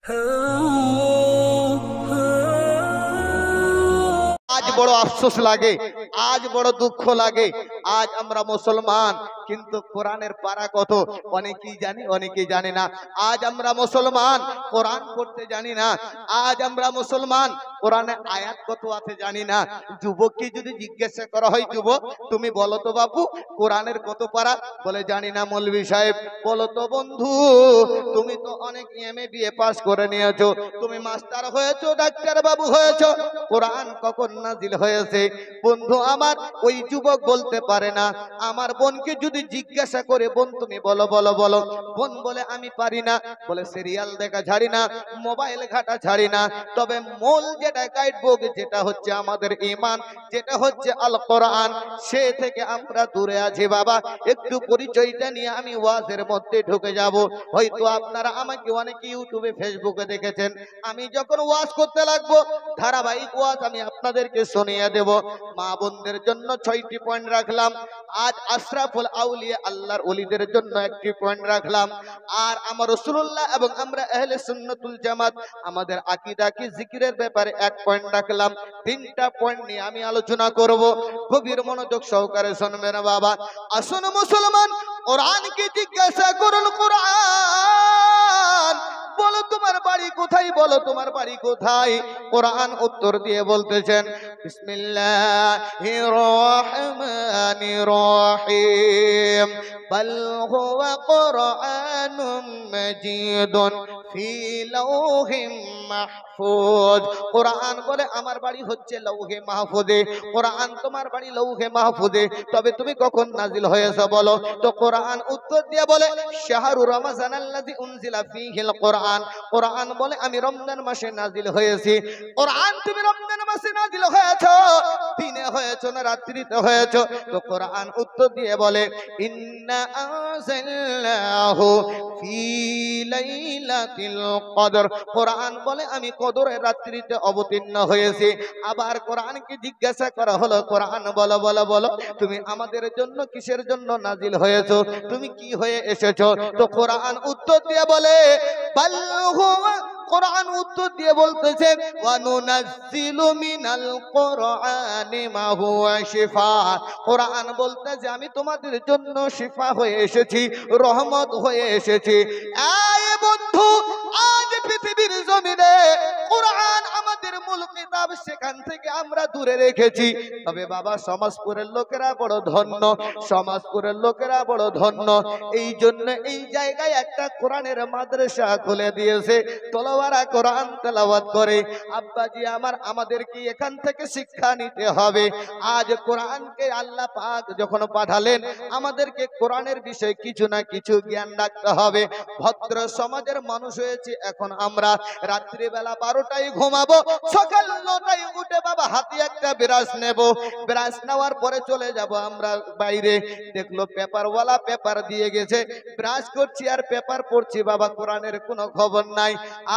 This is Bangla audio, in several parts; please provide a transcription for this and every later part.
আজ বড় আফসোস লাগে, আজ বড় দুঃখ লাগে। আজ আমরা মুসলমান, কিন্তু কোরআনের পারা কত অনেকেই জানি, অনেকেই জানে না। আজ আমরা মুসলমান, কোরআন পড়তে জানি না। আজ আমরা মুসলমান, কোরআনে আয়াত কত আছে জানি না। যুবককে যদি জিজ্ঞাসা করা হয়, যুবক তুমি বলো তো বাপু কোরআনের কত পারা, বলে জানি না মৌলভী সাহেব। বলো তো বন্ধু, তুমি তো অনেক এমএ বিএ পাস করে নিয়েছো, তুমি মাস্টার হয়েছো, ডাক্তার বাবু হয়েছো, কোরআন কখন নাজিল হয়েছে? বন্ধু আমার ওই যুবক বলতে পারে না। আমার বোনকে যদি জিজ্ঞাসা করে, বোন তুমি বলো বলো বলো, বোন বলে আমি পারি না। বলে সিরিয়াল দেখা ছাড়ি না, মোবাইল ঘাটা ছাড়ি না, তবে মূল যেটা গাইড বুক, যেটা হচ্ছে আমাদের ঈমান, যেটা হচ্ছে আল কোরআন, সে থেকে আমরা দূরে আছি বাবা। একটু পরিচয়টা নিয়ে আমি ওয়াজের মধ্যে ঢুকে যাব। হয়তো আপনারা আমাকে অনেকে ইউটিউবে ফেসবুকে দেখেছেন, আমি যখন ওয়াজ করতে লাগবো ধারাবাহিক ওয়াজ আমি আপনাদেরকে শুনিয়ে দেব। মা বোনদের জন্য 6টি পয়েন্ট রাখলাম, আজ আশরাফুল আউলিয়া আল্লাহর ওলিদের জন্য 1টি পয়েন্ট রাখলাম, আর আমার রাসূলুল্লাহ এবং আমরা আহলে সুন্নাতুল জামাত আমাদের আকীদা কি জিকিরের ব্যাপারে 1 পয়েন্ট রাখলাম। 3টা পয়েন্ট নিয়ে আমি আলোচনা করব, গভীর মনোযোগ সহকারে শুনবেন বাবা। আসুন মুসলমান, কোরআনকে জিজ্ঞাসা করুন, কোরআন বলো তোমার বাড়ি কোথায়, বলো তোমার বাড়ি কোথায়? কোরআন উত্তর দিয়ে বলতেছেন বিসমিল্লাহির রহমানির রহিম, বাল হুয়া কুরআনুম মাজিদুন ফি লাওহিম মাহফুজ। কোরআন বলে আমার বাড়ি হচ্ছে লৌহে মাহফুজে। কোরআন তোমার বাড়ি লৌহে মাহফুজে, তবে তুমি কখন নাজিল হয়েছে বলো? তো কোরআন উত্তর দিয়ে বলে শাহরু রমাজানাল্লাযী উনজিলা ফীহিল কোরআন। কোরআন বলে আমি রমজান মাসে নাজিল হয়েছি। কোরআন তুমি রমজান মাসে নাজিল হয়েছো, দিনে হয়েছো না রাত্রিতে হয়েছো? তো কোরআন উত্তর দিয়ে বলে ইন্না আনজালনাহু ফী লাইলাতিল কদর। কোরআন বলে আমি কদরের রাত্রিতে অবতীর্ণ হয়েছি। আবার কোরআনকে জিজ্ঞাসা করা হলো, কোরআন বলো বলো বলো তুমি আমাদের জন্য কিসের জন্য নাজিল হয়েছো, তুমি কি হয়ে এসেছো? তো কোরআন উত্তর দিয়ে বলে বাল হুয়া, কোরআন উত্তর দিয়ে বলতেছে ওয়া নুনাজ্জিলু মিনাল কোরআনি মা হুয়া শিফা। কোরআন বলতেছে আমি তোমাদের জন্য শিফা হয়ে এসেছি, রহমত হয়ে এসেছি। এই বন্ধু, আজ পৃথিবীর জমিনে কোরআন আমাদের মূল কিতাব, সেখান থেকে আমরা দূরে রেখেছি। তবে বাবা সমাজপুরের লোকেরা বড় ধন্য, সমাজপুরের লোকেরা বড় ধন্য। এই জন্য এই জায়গায় একটা কোরআনের মাদ্রাসা খুলে দিয়েছে, তলোয়ারা কোরআন তেলাওয়াত করে। আব্বাজি আমার, আমাদেরকে এখান থেকে শিক্ষা নিতে হবে। আজ কোরআনকে আল্লাহ পাক যখন পাঠালেন, আমাদেরকে কোরআনের বিষয়ে কিছু না কিছু জ্ঞান রাখতে হবে। ভদ্র সমাজের মানুষ হয়েছে এখন আমরা, রাত্রিবেলা 12টায় ঘুমাবো, সকাল 9টায় উঠে বাবা হাতে একটা ব্রাশ নেব, ব্রাশ নেওয়ার পরে চলে যাব আমরা বাইরে। দেখলো পেপারওয়ালা পেপার দিয়ে গেছে, ব্রাশ করছি আর পেপার পড়ছি, বাবা কোরআনের কোনো খবর নাই।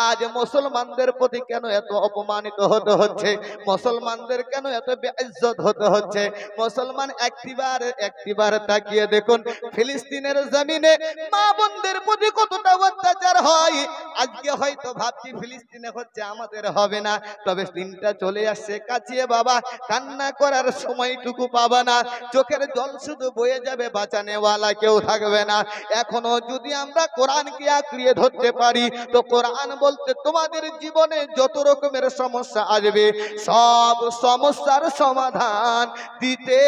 আজ মুসলমানদের প্রতি কেন এত অপমানিত হতে হচ্ছে? মুসলমানদের কেন এত বেইজ্জত হতে হচ্ছে? মুসলমান একটিবার তাকিয়ে দেখুন ফিলিস্তিনের জমিনে মা বোনদের প্রতি কতটা অত্যাচার হয়। আজকে হয়তো ভাবছি ফিলিস্তিনে হচ্ছে, আমাদের হবে না, তবে দিনটা চলে আসছে কাছে বাবা, কান্না করার সময়টুকু পাবা না, চোখের জল শুধু বয়ে যাবে, বাঁচানেওয়ালা কেউ থাকবে না। এখনো যদি আমরা কোরআনকে আঁকড়িয়ে ধরতে পারি, তো কোরআন বলতে তোমাদের জীবনে যত রকমের সমস্যা আসবে, সব সমস্যার সমাধান দিতে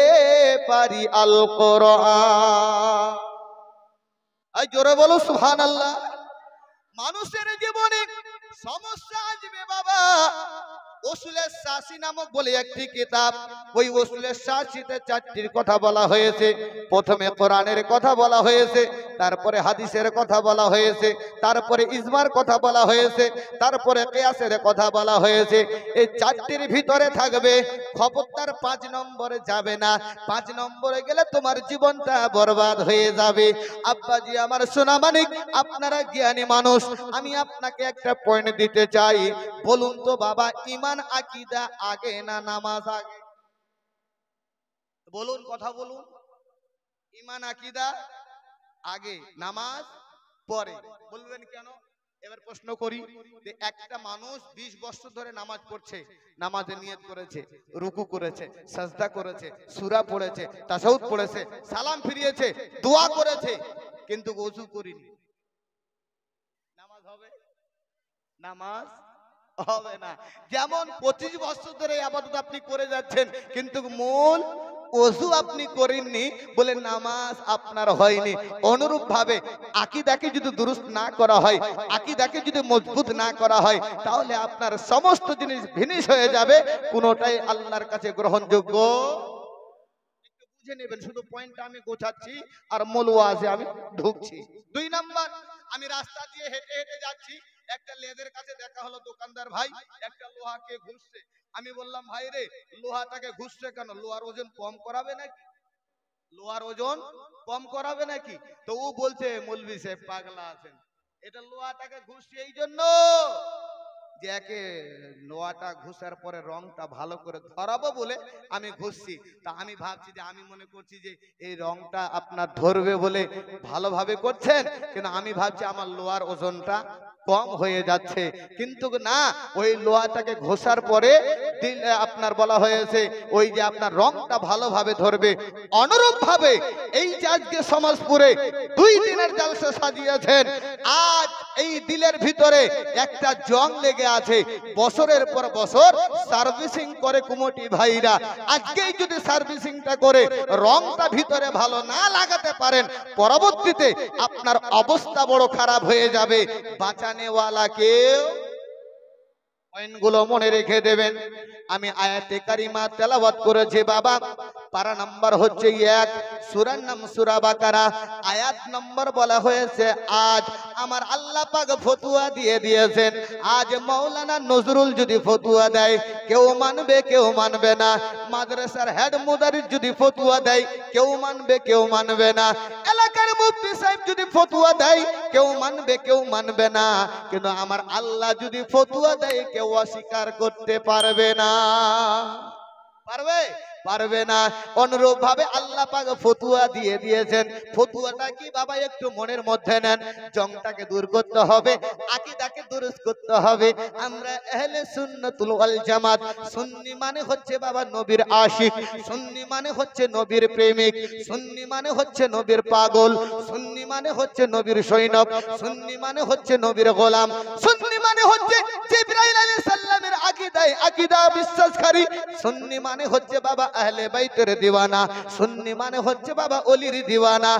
পারি আল কোরআন। এই জোরে বলো সুবহানাল্লাহ। মানুষের জীবনে সমস্যা আসবে বাবা। উসুলের শাসি নামক বলে একটি কিতাব, ওই উসুলের শাসিতে 4টির কথা বলা হয়েছে। প্রথমে কোরআনের কথা বলা হয়েছে, তারপরে হাদিসের কথা বলা হয়েছে, তারপরে ইজমার কথা বলা হয়েছে, তারপরে কিয়াসের কথা বলা হয়েছে। এই 4টির ভিতরে থাকবে, খবরদার 5 নম্বরে যাবে না। 5 নম্বরে গেলে তোমার জীবনটা বরবাদ হয়ে যাবে। আব্বাজি আমার সোনা মানিক, আপনারা জ্ঞানী মানুষ, আমি আপনাকে একটা পয়েন্ট দিতে চাই। বলুন তো বাবা, ঈমান আকীদা আগে না নামাজ আগে? বলুন, কথা বলুন। ঈমান আকীদা আগে, নামাজ পরে। বলবেন কেন? এবার প্রশ্ন করি যে একটা মানুষ 20 বছর ধরে নামাজ পড়ছে, নামাজে নিয়ত করেছে, রুকু করেছে, সাজদা করেছে, সূরা পড়েছে, তাশাহুদ পড়েছে, সালাম ফিরিয়েছে, দোয়া করেছে, কিন্তু ওযু করেনি, নামাজ হবে? নামাজ হবে না। যেমন 25 বছর ধরে ইবাদত আপনি করে যাচ্ছেন, কিন্তু মূল ওযু আপনি করেননি বলে নামাজ আপনার হয়নি। অনুরূপ ভাবে আকীদাকে যদি দুরুস্ত না করা হয়, আকীদাকে যদি মজবুত না করা হয়, তাহলে আপনার সমস্ত জিনিস ভিনিশ হয়ে যাবে, কোনোটাই আল্লাহর কাছে গ্রহণযোগ্য। একটু বুঝে নেবেন, শুধু পয়েন্টটা আমি গোছাচ্ছি আর মূল ওয়াজে আমি ঢুকছি। 2 নাম্বার, আমি রাস্তা দিয়ে হেঁটে হেঁটে যাচ্ছি, একটা লেদের কাছে দেখা হলো, দোকানদার ভাই একটা লোহাকে ঘুষছে। আমি বললাম, ভাই রে, লোহাটাকে ঘুষছে কেন? লোহার ওজন কম করাবে নাকি? লোহার ওজন কম করাবে নাকি? তো ও বলছে, মৌলভী সাহেব পাগলা আছেন, এটা লোহাটাকে ঘুষছে এই জন্য যে একে লোহাটা ঘুষার পরে রংটা ভালো করে ধরাবো বলে আমি ঘুষছি। তা আমি ভাবছি যে, আমি মনে করছি যে এই রংটা আপনার ধরবে বলে ভালোভাবে করছেন, কিন্তু আমি ভাবছি আমার লোহার ওজনটা কম হয়ে যাচ্ছে, কিন্তু না, ওই লোহাটাকে ঘষার পরে আপনার বলা হয়েছে ওই যে আপনার রংটা ভালোভাবে ধরবে। অনুরূপ ভাবে এই যে আজকে সমাজপুরে 2 দিনের জলসা সাজিয়েছেন, আজ এই দিলের ভিতরে একটা জং লেগে আছে, বছরের পর বছর সার্ভিসিং করে কমিটি ভাইরা। আজকেই যদি সার্ভিসিংটা করে রংটা ভিতরে ভালো না লাগাতে পারেন, পরবর্তীতে আপনার অবস্থা বড় খারাপ হয়ে যাবে। বাঁচানেওয়ালা কেউ। পয়েন্টগুলো মনে রেখে দেবেন। আমি আয়াতে কারিমা তেলাওয়াত করেছি বাবা, পারা নাম্বার হচ্ছে 1, সূরার নাম সূরা বাকারা, আয়াত নম্বর বলা হয়েছে। আজ আমার আল্লাহ পাক ফতোয়া দিয়ে দিয়েছেন, আজ মাওলানা নজরুল যদি ফতোয়া দেয়, কেউ মানবে কেউ মানবে না। মাদ্রাসার হেড মুদারিস যদি ফতোয়া দেয়, কেউ মানবে কেউ মানবে না। এলাকার মুফতি সাহেব যদি ফতোয়া দেয়, কেউ মানবে কেউ মানবে না। কিন্তু আমার আল্লাহ যদি ফতোয়া দেয়, কেউ অস্বীকার করতে পারবে না। পারবে? পারবে না। অনুরূপ ভাবে আল্লাহ পাক ফতোয়া দিয়ে দিয়েছেন। ফতোয়াটা কি বাবা? একটু মনের মধ্যে নেন। জংটাকে দূর করতে হবে, আকীদাকে দুরুস্ত করতে হবে। আমরা আহলে সুন্নাতুল ওয়াল জামাত। সুন্নি মানে হচ্ছে বাবা নবীর আশিক, সুন্নি মানে হচ্ছে নবীর প্রেমিক, সুন্নি মানে হচ্ছে নবীর পাগল, সুন্নি মানে হচ্ছে নবীর সৈনিক, সুন্নি মানে হচ্ছে নবীর গোলাম, সুন্নি মানে হচ্ছে জিবরাইল আলাইহিস সালামের আকীদায় আকীদা বিশ্বাসকারী, সুন্নি মানে হচ্ছে বাবা আহলে বাইতের দিওয়ানা, সুন্নি মানে হচ্ছে বাবা ওলির দিওয়ানা।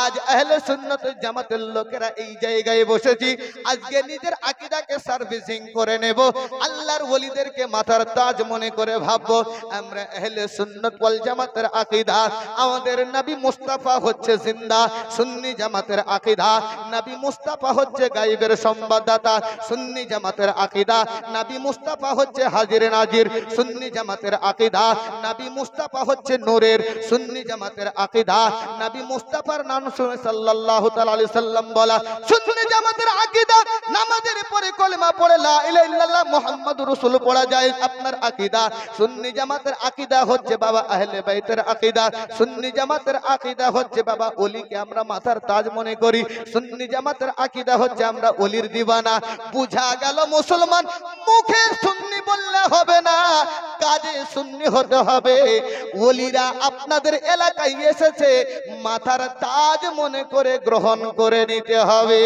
আজ আহলে সুন্নাত জামাতের লোকেরা এই জায়গায় বসেছি, আজকে নিজের আকীদাকে সার্ভিসিং করে নেব, আল্লাহর ওলিদেরকে মাথার তাজ মনে করে ভাববো। আমরা আহলে সুন্নাত ওয়াল জামাতের আকীদা, আমাদের নবী মুস্তাফা হচ্ছে জিন্দা। সুন্নি জামাতের আকীদা, নবী মুস্তাফা হচ্ছে গায়বের সংবাদদাতা। সুন্নি জামাতের আকীদা, নবী মুস্তাফা হচ্ছে হাজির নাজির। সুন্নি জামাতের আকীদা, নবী মুস্তাফা হচ্ছে নূরের। সুন্নি জামাতের আকীদা, নবী মুস্তাফার নাম শুনে সাল্লাল্লাহু তাআলা আলাইহি সাল্লাম বলা। সুন্নি জামাতের আকীদা, নামাজের পরে কলেমা পড়ে লা ইলাহা ইল্লাল্লাহ মুহাম্মাদুর রাসূল পড়া যায় আপনার আকীদা। সুন্নি জামাতের আকীদা হচ্ছে বাবা আহলে বাইতের আকীদা। সুন্নি জামাতের আকীদা হচ্ছে বাবা ওলিকে আমরা মাথার তাজ মনে করি। সুন্নি জামাতের আকীদা হচ্ছে আমরা ওলির দিওয়ানা। বুঝা গেল মুসলমান, মুখে সুন্নি বললে হবে না, কাজে সুন্নি হতে হবে। ওলিরা আপনাদের এলাকায় এসেছে, মাথার তাজ মনে করে গ্রহণ করে নিতে হবে,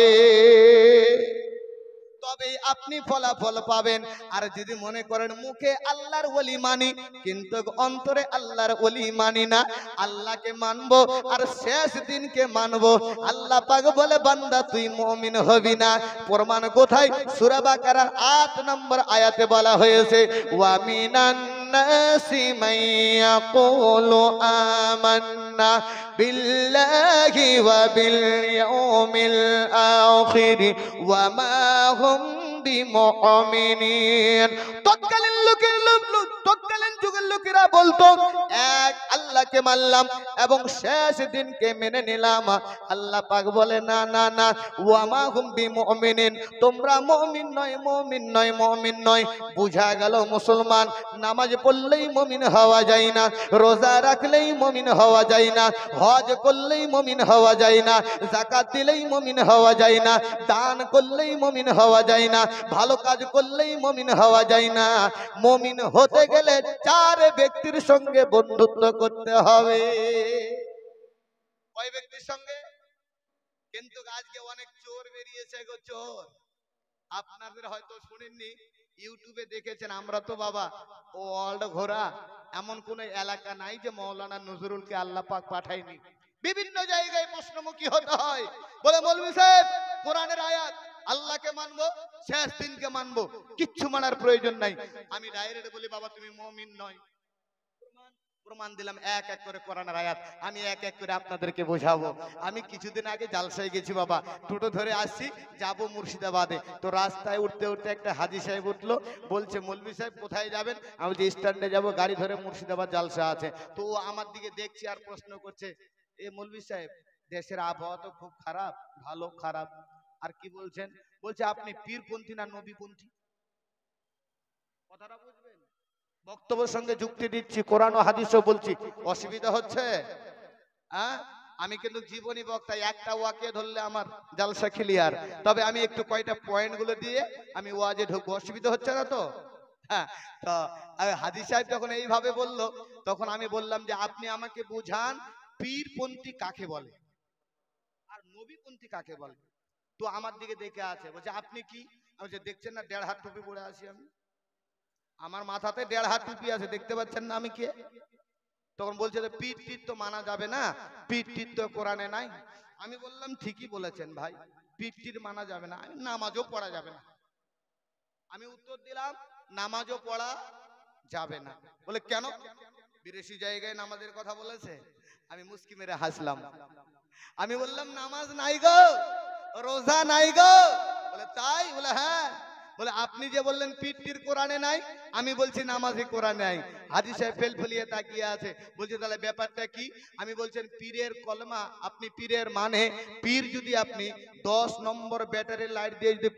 তবে আপনি ফলাফল পাবেন। আর যদি মনে করেন মুখে আল্লাহর ওলি মানি, কিন্তু অন্তরে আল্লাহর ওলি মানি না, আল্লাহকে মানবো আর শেষ দিনকে মানবো, আল্লাহ পাক বলে বান্দা তুই মুমিন হবি না। প্রমাণ কোথায়? সূরা বাকারার 8 নম্বর আয়াতে বলা হয়েছে, ওয়া মিনান নাসি মান ইয়াকুলু আমান্না বিল্লাহি ওয়া বিল ইয়াউমিল আখির ওয়া মা হুম বিমুমিনিন। তৎকালীন লোকের তৎকালীন যুগের লোকেরা বলতো এক আল্লাহকে মানলাম এবং শেষ দিনকে মেনে নিলাম। আল্লাহ পাক বলে না না না, ওয়া মা হুম বিমুমিনিন, তোমরা মুমিন নয়, মুমিন নয়, মুমিন নয়। বুঝা গেল মুসলমান নামাজ পড়লেই মুমিন হওয়া যায় না, রোজা রাখলেই মুমিন হওয়া যায় না, হজ করলেই মুমিন হওয়া যায় না, যাকাত দিলেই মুমিন হওয়া যায় না, দান করলেই মুমিন হওয়া যায় না, ভালো কাজ করলেই মুমিন হওয়া যায় না। মুমিন হতে গেলে চার ব্যক্তির সঙ্গে বন্ধুত্ব করতে হবে। কয় ব্যক্তির সঙ্গে? কিন্তু আজকে অনেক চোর বেরিয়েছে গো, চোর। আপনাদের হয়তো শুনেননি, ইউটিউবে দেখেছেন। আমরা তো বাবা ওয়ার্ল্ড ঘোরা, এমন কোন এলাকা নাই যে মৌলানা নজরুলকে আল্লাহ পাক পাঠায়নি। বিভিন্ন জায়গায় প্রশ্নমুখী হতে হয়, বলে মৌলভী সাহেব কোরআনের আয়াত, আল্লাহকে মানবো, শেষ দিনকে মানবো, কিচ্ছু মানার প্রয়োজন নাই। আমি ডাইরেক্ট বলি বাবা তুমি মুমিন নয়। প্রমাণ দিলাম এক এক করে কোরআনের আয়াত। আমি এক এক করে আপনাদেরকে বোঝাবো। আমি কিছুদিন আগে জালসায় গেছি বাবা, টোটো ধরে আসছি, যাব মুর্শিদাবাদে। তো রাস্তায় উঠতে উঠতে একটা হাজি সাহেব উঠলো, বলছে মৌলভী সাহেব কোথায় যাবেন? আমি বলছি স্ট্যান্ডে যাব, গাড়ি ধরে মুর্শিদাবাদ জালসা আছে। তো আমার দিকে দেখছি আর প্রশ্ন করছে, এ মৌলভী সাহেব দেশের আবহাওয়া তো খুব খারাপ। ভালো খারাপ আর কি বলছেন? বলছে আপনি পীরপন্থী না নবীপন্থী? কথাটা বুঝবেন, বক্তব্যের সঙ্গে যুক্তি দিচ্ছি, কোরআন ও হাদিসও বলছি। অসুবিধা হচ্ছে? হ্যাঁ, আমি কিন্তু জীবনী বক্তা, একটা ওয়াকে ধরলে আমার জালসা ক্লিয়ার। তবে আমি একটু কয়টা পয়েন্ট গুলো দিয়ে আমি ওয়াজে ঢুকবো। অসুবিধা হচ্ছে না তো? হ্যাঁ। তো হাদিস সাহেব যখন এইভাবে বললো, তখন আমি বললাম যে আপনি আমাকে বুঝান পীরপন্থী কাকে বলে আর নবীপন্থী কাকে বলে। তো আমার দিকে দেখে আছে, বলছে আপনি কি? আমি যে দেখছেন না 1.5 হাত টুপি পরে আছি আমি, আমার মাথাতে 1.5 হাত টুপি আছে, দেখতে পাচ্ছেন না আমি কে? তখন বলছে যে পীর টির তো মানা যাবে না, পীর টির তো কোরআনে নাই। আমি বললাম ঠিকই বলেছেন ভাই, পীর টির মানা যাবে না, নামাজও পড়া যাবে না। আমি উত্তর দিলাম নামাজও পড়া যাবে না। বলে কেন? বিদেশি জায়গায় নামাজের কথা বলেছে। আমি মুস্কি মেরে হাসলাম। আমি বললাম নামাজ নাই গো, রোজা নাই গো। বলে তাই? বলে হ্যাঁ। বলে আপনি যে বললেন পীর কোরআনে নাই, আমি বলছি নামাজে কোরআনে নাই। হাজি সাহেব ফেল ফেলিয়ে তাকিয়ে আছে, বলছে তাহলে ব্যাপারটা কি? আমি বলছেন পীরের কলমা, আপনি পীরের মানে, পীর যদি আপনি 10 নম্বর ব্যাটারি লাইট দিয়ে যদি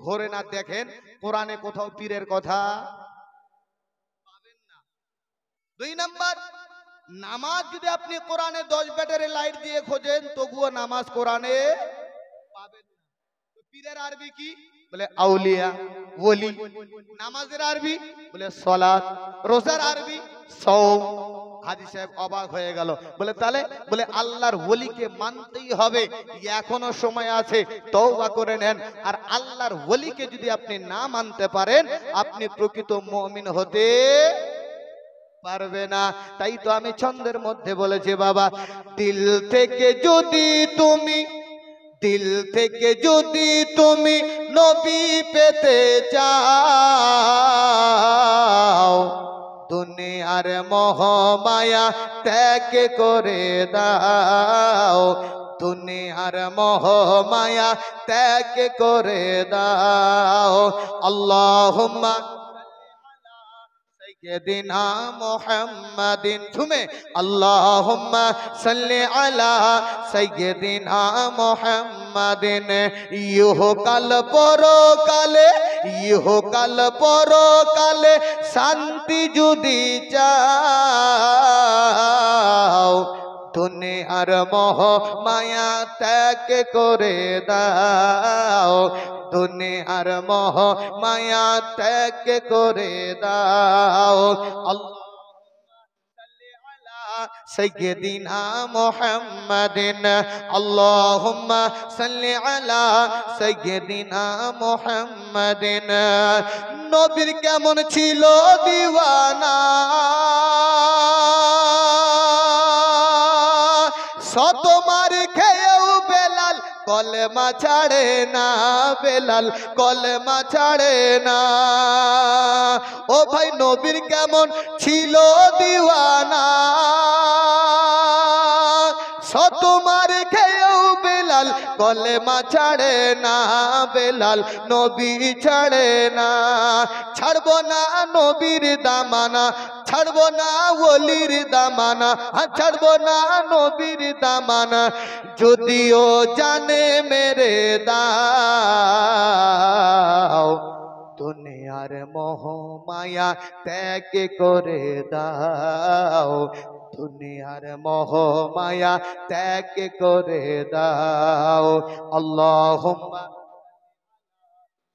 ঘরে না দেখেন, কোরআনে কোথাও পীরের কথা পাবেন না। 2 নাম্বার, নামাজ যদি আপনি কোরআনে 10 ব্যাটারি লাইট দিয়ে খোঁজেন, তবুও নামাজ কোরআনে পাবেন না। তো পীরের আরবি কি? বলে আউলিয়া, ওলি। নামাজের আরবি বলে সালাত, রোজার আরবি সাওম। হাজি সাহেব অবাক হয়ে গেল, বলে তাহলে? বলে আল্লাহর ওলিকে মানতেই হবে, এখনো সময় আছে, তওবা করে নেন। আর আল্লাহর ওলিকে যদি আপনি না মানতে পারেন, আপনি প্রকৃত মুমিন হতে পারবে না। তাই তো আমি ছন্দের মধ্যে বলেছি বাবা, দিল থেকে যদি তুমি, দিল থেকে যদি তুমি নবী পেতে চাও, দুনিয়ার মোহ মায়া ত্যাগ করে দাও, দুনিয়ার মোহ মায়া ত্যাগ করে দাও। আল্লাহুম্মা সাইয়্যিদিনা মুহাম্মাদিন, ঝুমে আল্লাহুম্মা সাল্লি আলা সাইয়্যিদিনা মুহাম্মাদিন। ইহকাল পরকালে, ইহকাল পরকালে শান্তি যদি চাও, দুনিয়ার মোহ মায়া ত্যাগ করে দাও, দুনিয়ার মোহ মায়া ত্যাগ করে দাও। সাইয়্যিদিনা মুহাম্মাদিন, আল্লাহুম্মা সাল্লি আলা সাইয়্যিদিনা মুহাম্মাদিন। নবীর কেমন ছিল দিওয়ানা, শতমার খেয়েও বেলাল কলেমা ছাড়ে না, বেলাল কলেমা ছাড়ে না। ও ভাই নবীর কেমন ছিল দিওয়ানা, শতমার খেয়েও বেলাল কলেমা ছাড়ে না, বেলাল নবী ছাড়ে না। ছাড়বো না নবীর দামানা, ছাড়বো না ওলির দামানা, ছাড়বো না নবীর দামানা, যদিও জানে মেরে দাও। দুনিয়ার মোহ মায়া ত্যাগ করে দাও, দুনিয়ার মোহ মায়া ত্যাগ করে দাও। আল্লাহুম্মা